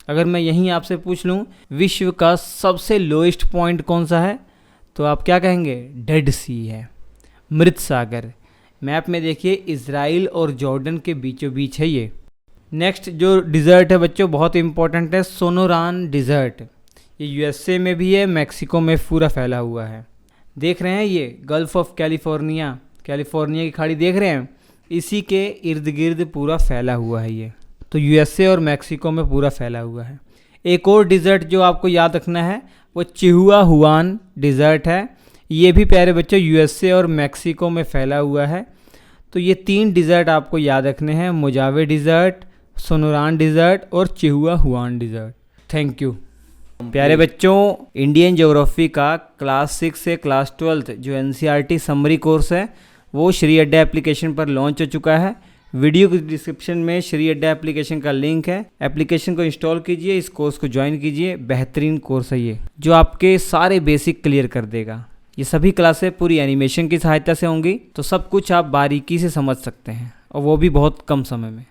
[SPEAKER 1] अगर मैं यहीं आपसे पूछ लूँ विश्व का सबसे लोएस्ट पॉइंट कौन सा है, तो आप क्या कहेंगे? डेड सी है, मृत सागर। मैप में देखिए, इज़राइल और जॉर्डन के बीचों बीच है ये। नेक्स्ट जो डिज़र्ट है बच्चों बहुत इंपॉर्टेंट है, सोनोरान डिज़र्ट। ये यूएसए में भी है, मैक्सिको में पूरा फैला हुआ है। देख रहे हैं ये गल्फ़ ऑफ कैलिफोर्निया, कैलिफोर्निया की खाड़ी देख रहे हैं, इसी के इर्द गिर्द पूरा फैला हुआ है ये। तो यूएसए और मैक्सिको में पूरा फैला हुआ है। एक और डिज़र्ट जो आपको याद रखना है वो चिहुआहुआन डिज़र्ट है। ये भी प्यारे बच्चों यूएसए और मैक्सिको में फैला हुआ है। तो ये 3 डिज़र्ट आपको याद रखने हैं, मोजावे डिज़र्ट, सोनोरान डिज़र्ट और चिहुआहुआन डिज़र्ट। Thank you. प्यारे बच्चों, इंडियन ज्योग्राफी का क्लास 6 से क्लास 12 जो एनसीईआरटी समरी कोर्स है वो श्री अड्डा एप्लीकेशन पर लॉन्च हो चुका है। वीडियो के डिस्क्रिप्शन में श्री अड्डा एप्लीकेशन का लिंक है, एप्लीकेशन को इंस्टॉल कीजिए, इस कोर्स को ज्वाइन कीजिए। बेहतरीन कोर्स है ये जो आपके सारे बेसिक क्लियर कर देगा। ये सभी क्लासें पूरी एनिमेशन की सहायता से होंगी, तो सब कुछ आप बारीकी से समझ सकते हैं और वो भी बहुत कम समय में।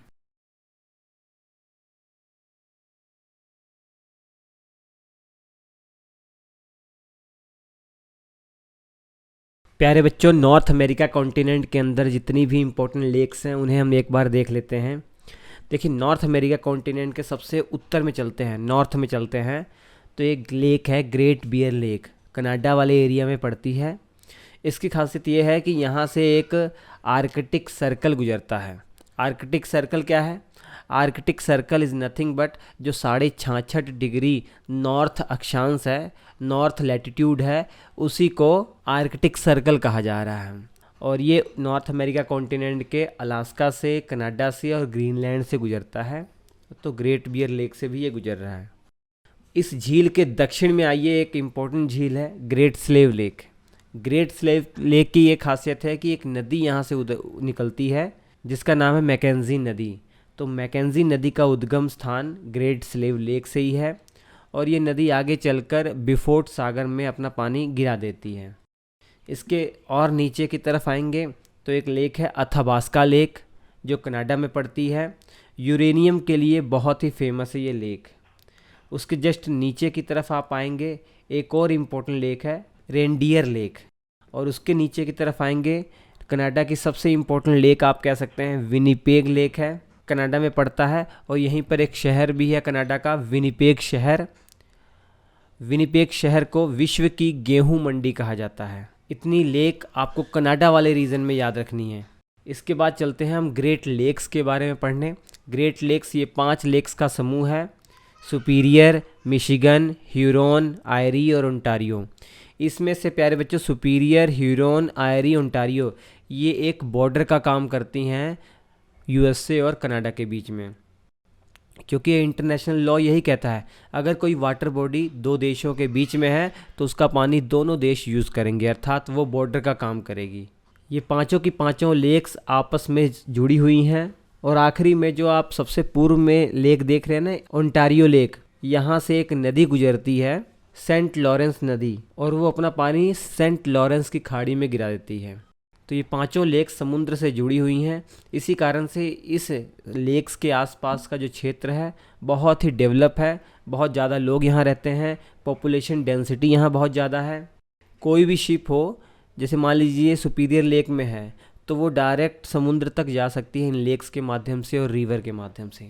[SPEAKER 2] प्यारे बच्चों, नॉर्थ अमेरिका कॉन्टिनेंट के अंदर जितनी भी इम्पोर्टेंट लेक्स हैं उन्हें हम एक बार देख लेते हैं। देखिए, नॉर्थ अमेरिका कॉन्टिनेंट के सबसे उत्तर में चलते हैं, नॉर्थ में चलते हैं, तो एक लेक है ग्रेट बियर लेक, कनाडा वाले एरिया में पड़ती है। इसकी खासियत ये है कि यहाँ से एक आर्कटिक सर्कल गुजरता है। आर्कटिक सर्कल क्या है? Arctic circle is nothing but जो 66.5 डिग्री नॉर्थ अक्षांश है, नॉर्थ लैटिट्यूड है, उसी को आर्कटिक सर्कल कहा जा रहा है। और ये नॉर्थ अमेरिका कॉन्टिनेंट के अलास्का से, कनाडा से और ग्रीनलैंड से गुजरता है। तो ग्रेट बियर लेक से भी ये गुजर रहा है। इस झील के दक्षिण में आइए एक इम्पोर्टेंट झील है great slave lake. Great slave lake की ये खासियत है कि एक नदी यहाँ से निकलती है जिसका नाम है मैकेंजी नदी। तो मैकेंजी नदी का उद्गम स्थान ग्रेट स्लेव लेक से ही है और ये नदी आगे चलकर बिफोर्ट सागर में अपना पानी गिरा देती है। इसके और नीचे की तरफ आएंगे तो एक लेक है अथाबास्का लेक जो कनाडा में पड़ती है। यूरेनियम के लिए बहुत ही फेमस है ये लेक। उसके जस्ट नीचे की तरफ आप आएंगे, एक और इम्पोर्टेंट लेक है रेनडियर लेक, और उसके नीचे की तरफ आएंगे कनाडा की सबसे इम्पोर्टेंट लेक आप कह सकते हैं विनिपेग लेक है, कनाडा में पड़ता है। और यहीं पर एक शहर भी है कनाडा का, विनिपेग शहर। विनिपेग शहर को विश्व की गेहूं मंडी कहा जाता है। इतनी लेक आपको कनाडा वाले रीजन में याद रखनी है। इसके बाद चलते हैं हम ग्रेट लेक्स के बारे में पढ़ने। ग्रेट लेक्स ये 5 लेक्स का समूह है, सुपीरियर, मिशिगन, ह्यूरोन, आयरी और ओंटारियो। इसमें से प्यारे बच्चों सुपीरियर, ह्यूरोन, आयरी, ओंटारियो ये एक बॉर्डर का काम करती हैं यूएसए और कनाडा के बीच में, क्योंकि इंटरनेशनल लॉ यही कहता है अगर कोई वाटर बॉडी 2 देशों के बीच में है तो उसका पानी दोनों देश यूज़ करेंगे, अर्थात वो बॉर्डर का काम करेगी। ये पांचों की पांचों लेक्स आपस में जुड़ी हुई हैं। और आखिरी में जो आप सबसे पूर्व में लेक देख रहे हैं ना, ओंटारियो लेक, यहाँ से एक नदी गुजरती है, सेंट लॉरेंस नदी, और वो अपना पानी सेंट लॉरेंस की खाड़ी में गिरा देती है। तो ये पांचों लेक्स समुद्र से जुड़ी हुई हैं। इसी कारण से इस लेक्स के आसपास का जो क्षेत्र है बहुत ही डेवलप है, बहुत ज़्यादा लोग यहाँ रहते हैं, पॉपुलेशन डेंसिटी यहाँ बहुत ज़्यादा है। कोई भी शिप हो, जैसे मान लीजिए सुपीरियर लेक में है, तो वो डायरेक्ट समुद्र तक जा सकती है इन लेक्स के माध्यम से और रिवर के माध्यम से।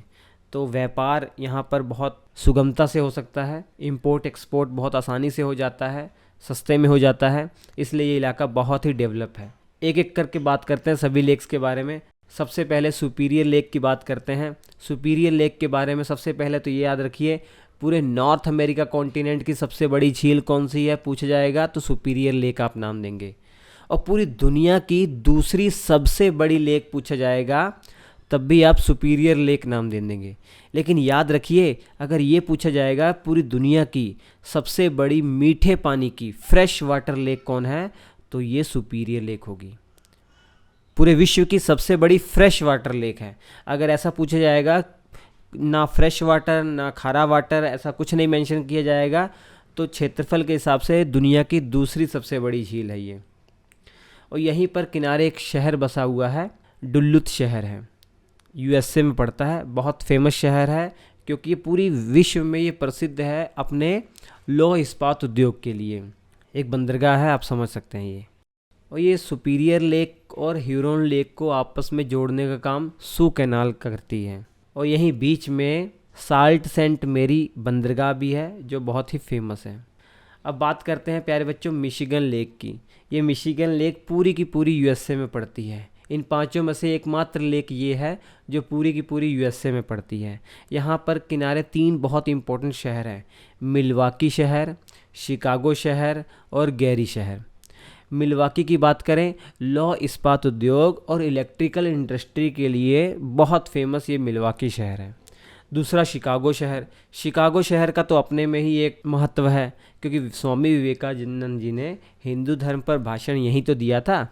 [SPEAKER 2] तो व्यापार यहाँ पर बहुत सुगमता से हो सकता है, इंपोर्ट एक्सपोर्ट बहुत आसानी से हो जाता है, सस्ते में हो जाता है, इसलिए ये इलाका बहुत ही डेवलप है। एक एक करके बात करते हैं सभी लेक्स के बारे में। सबसे पहले सुपीरियर लेक की बात करते हैं। सुपीरियर लेक के बारे में सबसे पहले तो ये याद रखिए, पूरे नॉर्थ अमेरिका कॉन्टिनेंट की सबसे बड़ी झील कौन सी है पूछा जाएगा तो सुपीरियर लेक आप नाम देंगे। और पूरी दुनिया की दूसरी सबसे बड़ी लेक पूछा जाएगा तब भी आप सुपीरियर लेक नाम दे देंगे। लेकिन याद रखिए, अगर ये पूछा जाएगा पूरी दुनिया की सबसे बड़ी मीठे पानी की फ्रेश वाटर लेक कौन है, तो ये सुपीरियर लेक होगी। पूरे विश्व की सबसे बड़ी फ्रेश वाटर लेक है। अगर ऐसा पूछा जाएगा, ना फ्रेश वाटर ना खारा वाटर, ऐसा कुछ नहीं मेंशन किया जाएगा, तो क्षेत्रफल के हिसाब से दुनिया की दूसरी सबसे बड़ी झील है ये। और यहीं पर किनारे एक शहर बसा हुआ है, डुल्लुथ शहर है, यूएसए में पड़ता है। बहुत फेमस शहर है क्योंकि ये पूरी विश्व में ये प्रसिद्ध है अपने लौह इस्पात उद्योग के लिए। एक बंदरगाह है, आप समझ सकते हैं ये। और ये सुपीरियर लेक और ह्यूरोन लेक को आपस में जोड़ने का काम सू कैनाल करती है। और यहीं बीच में साल्ट सेंट मेरी बंदरगाह भी है जो बहुत ही फेमस है। अब बात करते हैं प्यारे बच्चों मिशिगन लेक की। ये मिशिगन लेक पूरी की पूरी यूएसए में पड़ती है। इन पांचों में से एकमात्र लेक ये है जो पूरी की पूरी यूएसए में पड़ती है। यहाँ पर किनारे तीन बहुत इंपॉर्टेंट शहर हैं, मिलवाकी शहर, शिकागो शहर और गैरी शहर। मिलवाकी की बात करें, लौह इस्पात उद्योग और इलेक्ट्रिकल इंडस्ट्री के लिए बहुत फेमस ये मिलवाकी शहर है। दूसरा शिकागो शहर। शिकागो शहर का तो अपने में ही एक महत्व है क्योंकि स्वामी विवेकानंद जी ने हिंदू धर्म पर भाषण यहीं तो दिया था।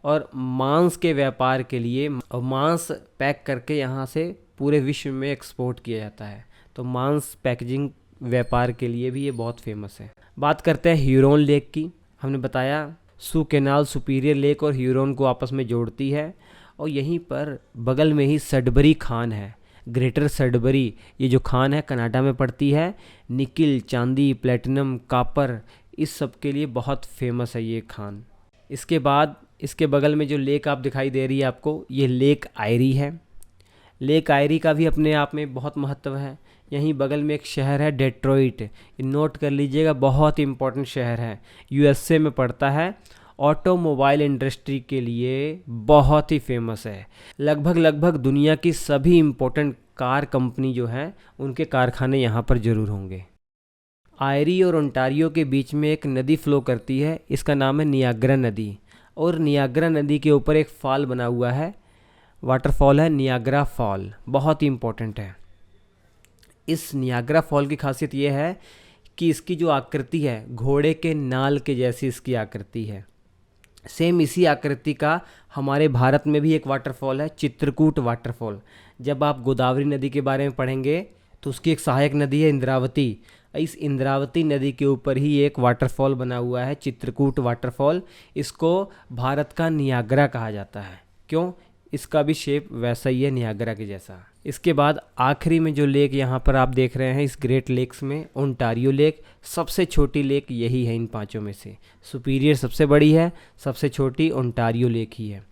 [SPEAKER 2] और मांस के व्यापार के लिए मांस पैक करके यहाँ से पूरे विश्व में एक्सपोर्ट किया जाता है, तो मांस पैकेजिंग व्यापार के लिए भी ये बहुत फेमस है। बात करते हैं ह्यूरोन लेक की। हमने बताया सू कैनाल सुपीरियर लेक और ह्यूरोन को आपस में जोड़ती है। और यहीं पर बगल में ही सडबरी खान है, ग्रेटर सडबरी। ये जो खान है कनाडा में पड़ती है। निकिल, चांदी, प्लेटिनम, कापर, इस सब के लिए बहुत फेमस है ये खान। इसके बाद इसके बगल में जो लेक आप दिखाई दे रही है आपको, ये लेक आयरी है। लेक आयरी का भी अपने आप में बहुत महत्व है। यहीं बगल में एक शहर है डेट्रॉइट, नोट कर लीजिएगा, बहुत ही इंपॉर्टेंट शहर है, यूएसए में पड़ता है। ऑटोमोबाइल इंडस्ट्री के लिए बहुत ही फेमस है। लगभग दुनिया की सभी इम्पोर्टेंट कार कंपनी जो हैं उनके कारखाने यहाँ पर ज़रूर होंगे। आयरी और ओंटारियो के बीच में एक नदी फ्लो करती है, इसका नाम है नियाग्रा नदी। और नियाग्रा नदी के ऊपर एक फॉल बना हुआ है, वाटरफॉल है नियाग्रा फॉल, बहुत ही इम्पोर्टेंट है। इस नियाग्रा फॉल की खासियत ये है कि इसकी जो आकृति है घोड़े के नाल के जैसी इसकी आकृति है। सेम इसी आकृति का हमारे भारत में भी एक वाटरफॉल है, चित्रकूट वाटरफॉल। जब आप गोदावरी नदी के बारे में पढ़ेंगे तो उसकी एक सहायक नदी है इंद्रावती। इस इंद्रावती नदी के ऊपर ही एक वाटरफॉल बना हुआ है, चित्रकूट वाटरफॉल। इसको भारत का नियाग्रा कहा जाता है। क्यों? इसका भी शेप वैसा ही है नियाग्रा के जैसा। इसके बाद आखिरी में जो लेक यहाँ पर आप देख रहे हैं इस ग्रेट लेक्स में, ओंटारियो लेक, सबसे छोटी लेक यही है इन पांचों में से। सुपीरियर सबसे बड़ी है, सबसे छोटी ओंटारियो लेक ही है।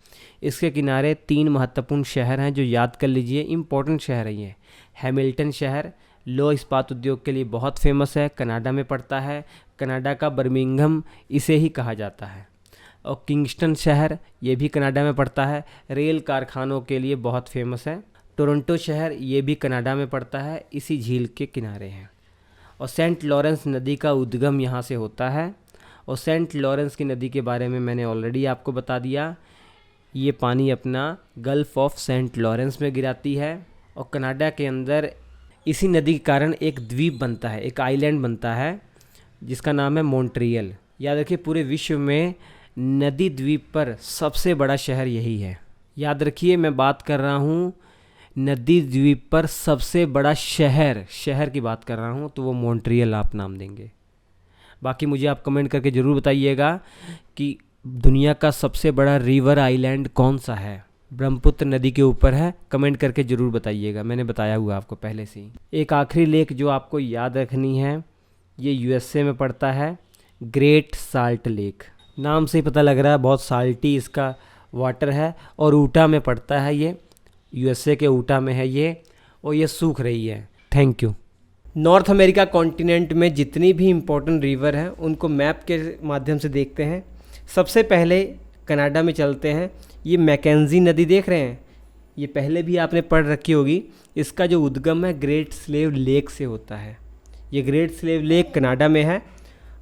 [SPEAKER 2] इसके किनारे तीन महत्वपूर्ण शहर हैं जो याद कर लीजिए, इंपॉर्टेंट शहर है ये। हैमिल्टन शहर लौह इस्पात उद्योग के लिए बहुत फेमस है, कनाडा में पड़ता है। कनाडा का बर्मिंघम इसे ही कहा जाता है। और किंगस्टन शहर ये भी कनाडा में पड़ता है, रेल कारखानों के लिए बहुत फेमस है। टोरंटो शहर ये भी कनाडा में पड़ता है, इसी झील के किनारे है। और सेंट लॉरेंस नदी का उद्गम यहाँ से होता है। और सेंट लॉरेंस की नदी के बारे में मैंने ऑलरेडी आपको बता दिया, ये पानी अपना गल्फ ऑफ सेंट लॉरेंस में गिराती है। और कनाडा के अंदर इसी नदी के कारण एक द्वीप बनता है, एक आइलैंड बनता है जिसका नाम है मॉन्ट्रियल। याद रखिए पूरे विश्व में नदी द्वीप पर सबसे बड़ा शहर यही है। याद रखिए, मैं बात कर रहा हूँ नदी द्वीप पर सबसे बड़ा शहर की बात कर रहा हूँ, तो वो मॉन्ट्रियल आप नाम देंगे। बाकी मुझे आप कमेंट करके ज़रूर बताइएगा कि दुनिया का सबसे बड़ा रिवर आइलैंड कौन सा है। ब्रह्मपुत्र नदी के ऊपर है, कमेंट करके ज़रूर बताइएगा, मैंने बताया हुआ आपको पहले से ही। एक आखिरी लेक जो आपको याद रखनी है, ये यूएसए में पड़ता है, ग्रेट साल्ट लेक। नाम से ही पता लग रहा है बहुत साल्टी इसका वाटर है, और ऊटा में पड़ता है ये, यूएसए के ऊटा में है ये, और ये सूख रही है। Thank you. North America continent में जितनी भी इम्पोर्टेंट रिवर हैं उनको मैप के माध्यम से देखते हैं। सबसे पहले कनाडा में चलते हैं। ये मैकेंजी नदी देख रहे हैं, ये पहले भी आपने पढ़ रखी होगी। इसका जो उद्गम है ग्रेट स्लेव लेक से होता है। ये ग्रेट स्लेव लेक कनाडा में है,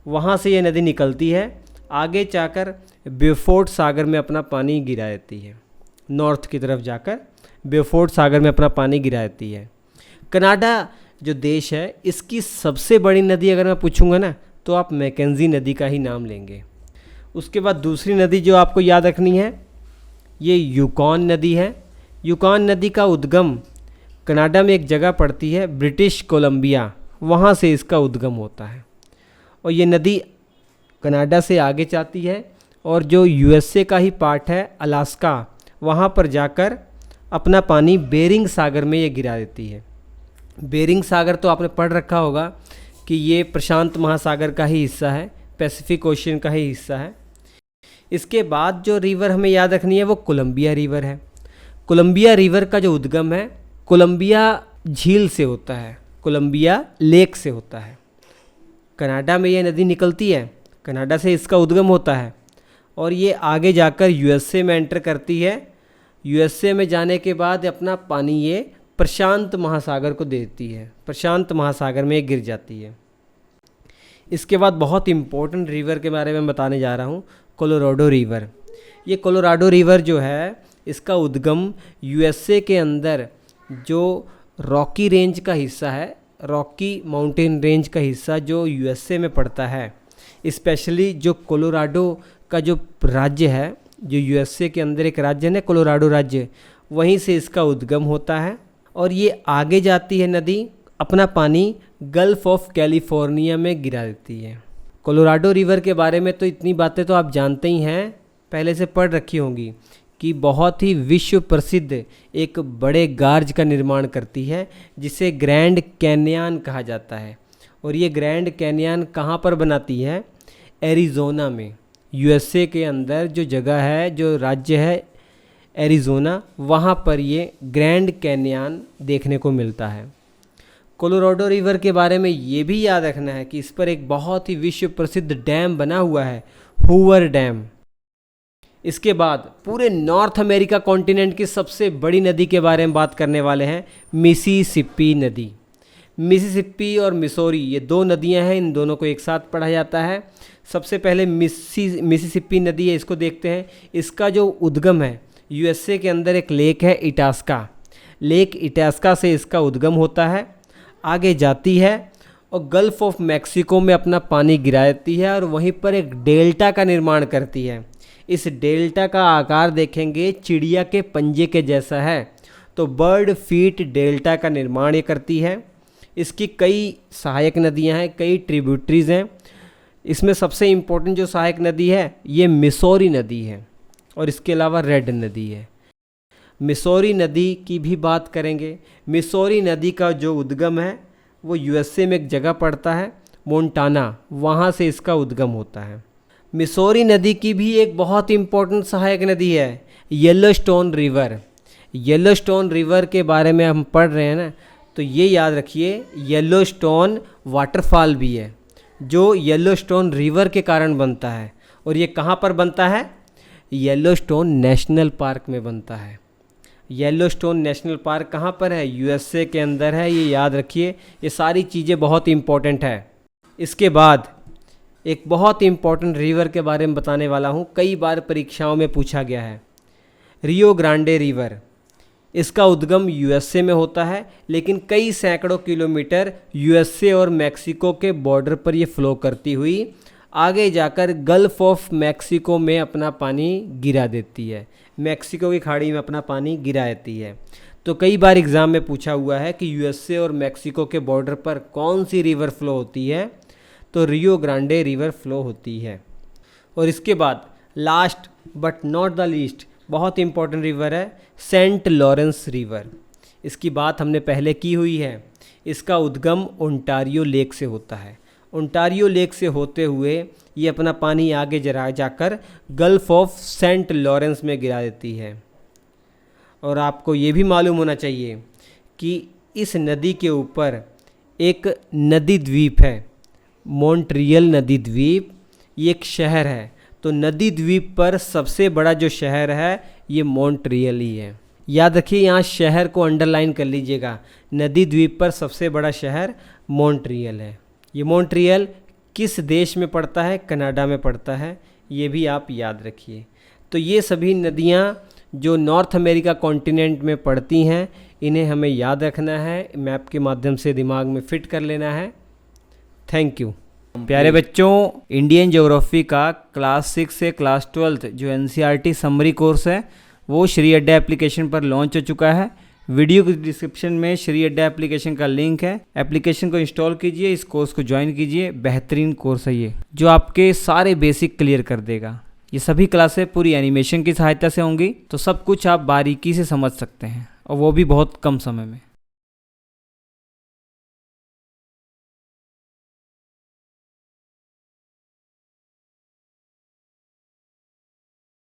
[SPEAKER 2] वहाँ से ये नदी निकलती है, आगे जाकर बेफोर्ट सागर में अपना पानी गिरा देती है। नॉर्थ की तरफ जाकर बेफोर्ट सागर में अपना पानी गिरा देती है। कनाडा जो देश है, इसकी सबसे बड़ी नदी अगर मैं पूछूंगा ना, तो आप मैकेंजी नदी का ही नाम लेंगे। उसके बाद दूसरी नदी जो आपको याद रखनी है, ये यूकॉन नदी है। यूकॉन नदी का उद्गम कनाडा में एक जगह पड़ती है, ब्रिटिश कोलंबिया, वहाँ से इसका उद्गम होता है। और ये नदी कनाडा से आगे जाती है, और जो यूएसए का ही पार्ट है अलास्का, वहाँ पर जाकर अपना पानी बेरिंग सागर में ये गिरा देती है। बेरिंग सागर तो आपने पढ़ रखा होगा कि ये प्रशांत महासागर का ही हिस्सा है, पैसिफिक ओशियन का ही हिस्सा है। इसके बाद जो रिवर हमें याद रखनी है वो कोलंबिया रिवर है। कोलंबिया रिवर का जो उद्गम है कोलंबिया झील से होता है, कोलंबिया लेक से होता है। कनाडा में ये नदी निकलती है, कनाडा से इसका उद्गम होता है, और ये आगे जाकर यूएसए में एंटर करती है। यूएसए में जाने के बाद अपना पानी ये प्रशांत महासागर को देती है, प्रशांत महासागर में ये गिर जाती है। इसके बाद बहुत इम्पोर्टेंट रिवर के बारे में बताने जा रहा हूँ, कोलोराडो रिवर। ये कोलोराडो रिवर जो है, इसका उद्गम यूएसए के अंदर जो रॉकी रेंज का हिस्सा है, रॉकी माउंटेन रेंज का हिस्सा जो यूएसए में पड़ता है, स्पेशली जो कोलोराडो का जो राज्य है, जो यूएसए के अंदर एक राज्य है ना कोलोराडो राज्य, वहीं से इसका उद्गम होता है। और ये आगे जाती है नदी, अपना पानी गल्फ ऑफ कैलिफोर्निया में गिरा देती है। कोलोराडो रिवर के बारे में तो इतनी बातें तो आप जानते ही हैं, पहले से पढ़ रखी होंगी कि बहुत ही विश्व प्रसिद्ध एक बड़े गार्ज का निर्माण करती है, जिसे ग्रैंड कैन्यन कहा जाता है। और ये ग्रैंड कैन्यन कहाँ पर बनाती है? एरिज़ोना में। यूएसए के अंदर जो जगह है, जो राज्य है एरिज़ोना, वहाँ पर ये ग्रैंड कैन्यन देखने को मिलता है। कोलोराडो रिवर के बारे में ये भी याद रखना है कि इस पर एक बहुत ही विश्व प्रसिद्ध डैम बना हुआ है, हूवर डैम। इसके बाद पूरे नॉर्थ अमेरिका कॉन्टिनेंट की सबसे बड़ी नदी के बारे में बात करने वाले हैं, मिसिसिपी नदी। मिसिसिपी और मिसौरी ये दो नदियां हैं, इन दोनों को एक साथ पढ़ा जाता है। सबसे पहले मिसिसिपी नदी है, इसको देखते हैं। इसका जो उद्गम है यूएसए के अंदर एक लेक है इटास्का, लेक इटास्का से इसका उद्गम होता है, आगे जाती है और गल्फ ऑफ मैक्सिको में अपना पानी गिरा देती है और वहीं पर एक डेल्टा का निर्माण करती है। इस डेल्टा का आकार देखेंगे चिड़िया के पंजे के जैसा है, तो बर्ड फीट डेल्टा का निर्माण ये करती है। इसकी कई सहायक नदियां हैं, कई ट्रिब्यूटरीज हैं। इसमें सबसे इम्पोर्टेंट जो सहायक नदी है ये मिसौरी नदी है, और इसके अलावा रेड नदी है। मिसौरी नदी की भी बात करेंगे। मिसौरी नदी का जो उद्गम है वो यूएसए में एक जगह पड़ता है मोन्टाना, वहाँ से इसका उद्गम होता है। मिसौरी नदी की भी एक बहुत इम्पोर्टेंट सहायक नदी है येलोस्टोन रिवर। येलोस्टोन रिवर के बारे में हम पढ़ रहे हैं ना, तो ये याद रखिए येलोस्टोन वाटरफॉल भी है जो येलोस्टोन रिवर के कारण बनता है। और ये कहाँ पर बनता है? येलोस्टोन नेशनल पार्क में बनता है। येलोस्टोन नेशनल पार्क कहाँ पर है? यूएसए के अंदर है, ये याद रखिए। ये सारी चीज़ें बहुत इम्पोर्टेंट है। इसके बाद एक बहुत इम्पोर्टेंट रिवर के बारे में बताने वाला हूँ, कई बार परीक्षाओं में पूछा गया है, रियो ग्रांडे रिवर। इसका उद्गम यूएसए में होता है, लेकिन कई सैकड़ों किलोमीटर यूएसए और मैक्सिको के बॉर्डर पर ये फ्लो करती हुई आगे जाकर गल्फ ऑफ मैक्सिको में अपना पानी गिरा देती है, मैक्सिको की खाड़ी में अपना पानी गिरा देती है। तो कई बार एग्ज़ाम में पूछा हुआ है कि यूएसए और मैक्सिको के बॉर्डर पर कौन सी रिवर फ्लो होती है, तो रियो ग्रांडे रिवर फ्लो होती है। और इसके बाद last but not the least बहुत इंपॉर्टेंट रिवर है सेंट लॉरेंस रिवर। इसकी बात हमने पहले की हुई है। इसका उद्गम ओंटारियो लेक से होता है। ओंटारियो लेक से होते हुए ये अपना पानी आगे जरा जाकर गल्फ ऑफ सेंट लॉरेंस में गिरा देती है। और आपको ये भी मालूम होना चाहिए कि इस नदी के ऊपर एक नदी द्वीप है, मॉन्ट्रियल नदी द्वीप, ये एक शहर है। तो नदी द्वीप पर सबसे बड़ा जो शहर है ये मॉन्ट्रियल ही है। याद रखिए, यहाँ शहर को अंडरलाइन कर लीजिएगा। नदी द्वीप पर सबसे बड़ा शहर मॉन्ट्रियल है। ये मॉन्ट्रियल किस देश में पड़ता है? कनाडा में पड़ता है, ये भी आप याद रखिए। तो ये सभी नदियाँ जो नॉर्थ अमेरिका कॉन्टिनेंट में पड़ती हैं, इन्हें हमें याद रखना है, मैप के माध्यम से दिमाग में फिट कर लेना है। Thank you.
[SPEAKER 1] प्यारे बच्चों, इंडियन ज्योग्राफी का क्लास 6 से क्लास 12 जो एनसीईआरटी समरी कोर्स है वो श्री अड्डा एप्लीकेशन पर लॉन्च हो चुका है। वीडियो के डिस्क्रिप्शन में श्री अड्डा एप्लीकेशन का लिंक है। एप्लीकेशन को इंस्टॉल कीजिए, इस कोर्स को ज्वाइन कीजिए। बेहतरीन कोर्स है ये, जो आपके सारे बेसिक क्लियर कर देगा। ये सभी क्लासें पूरी एनिमेशन की सहायता से होंगी, तो सब कुछ आप बारीकी से समझ सकते हैं, और वो भी बहुत कम समय में।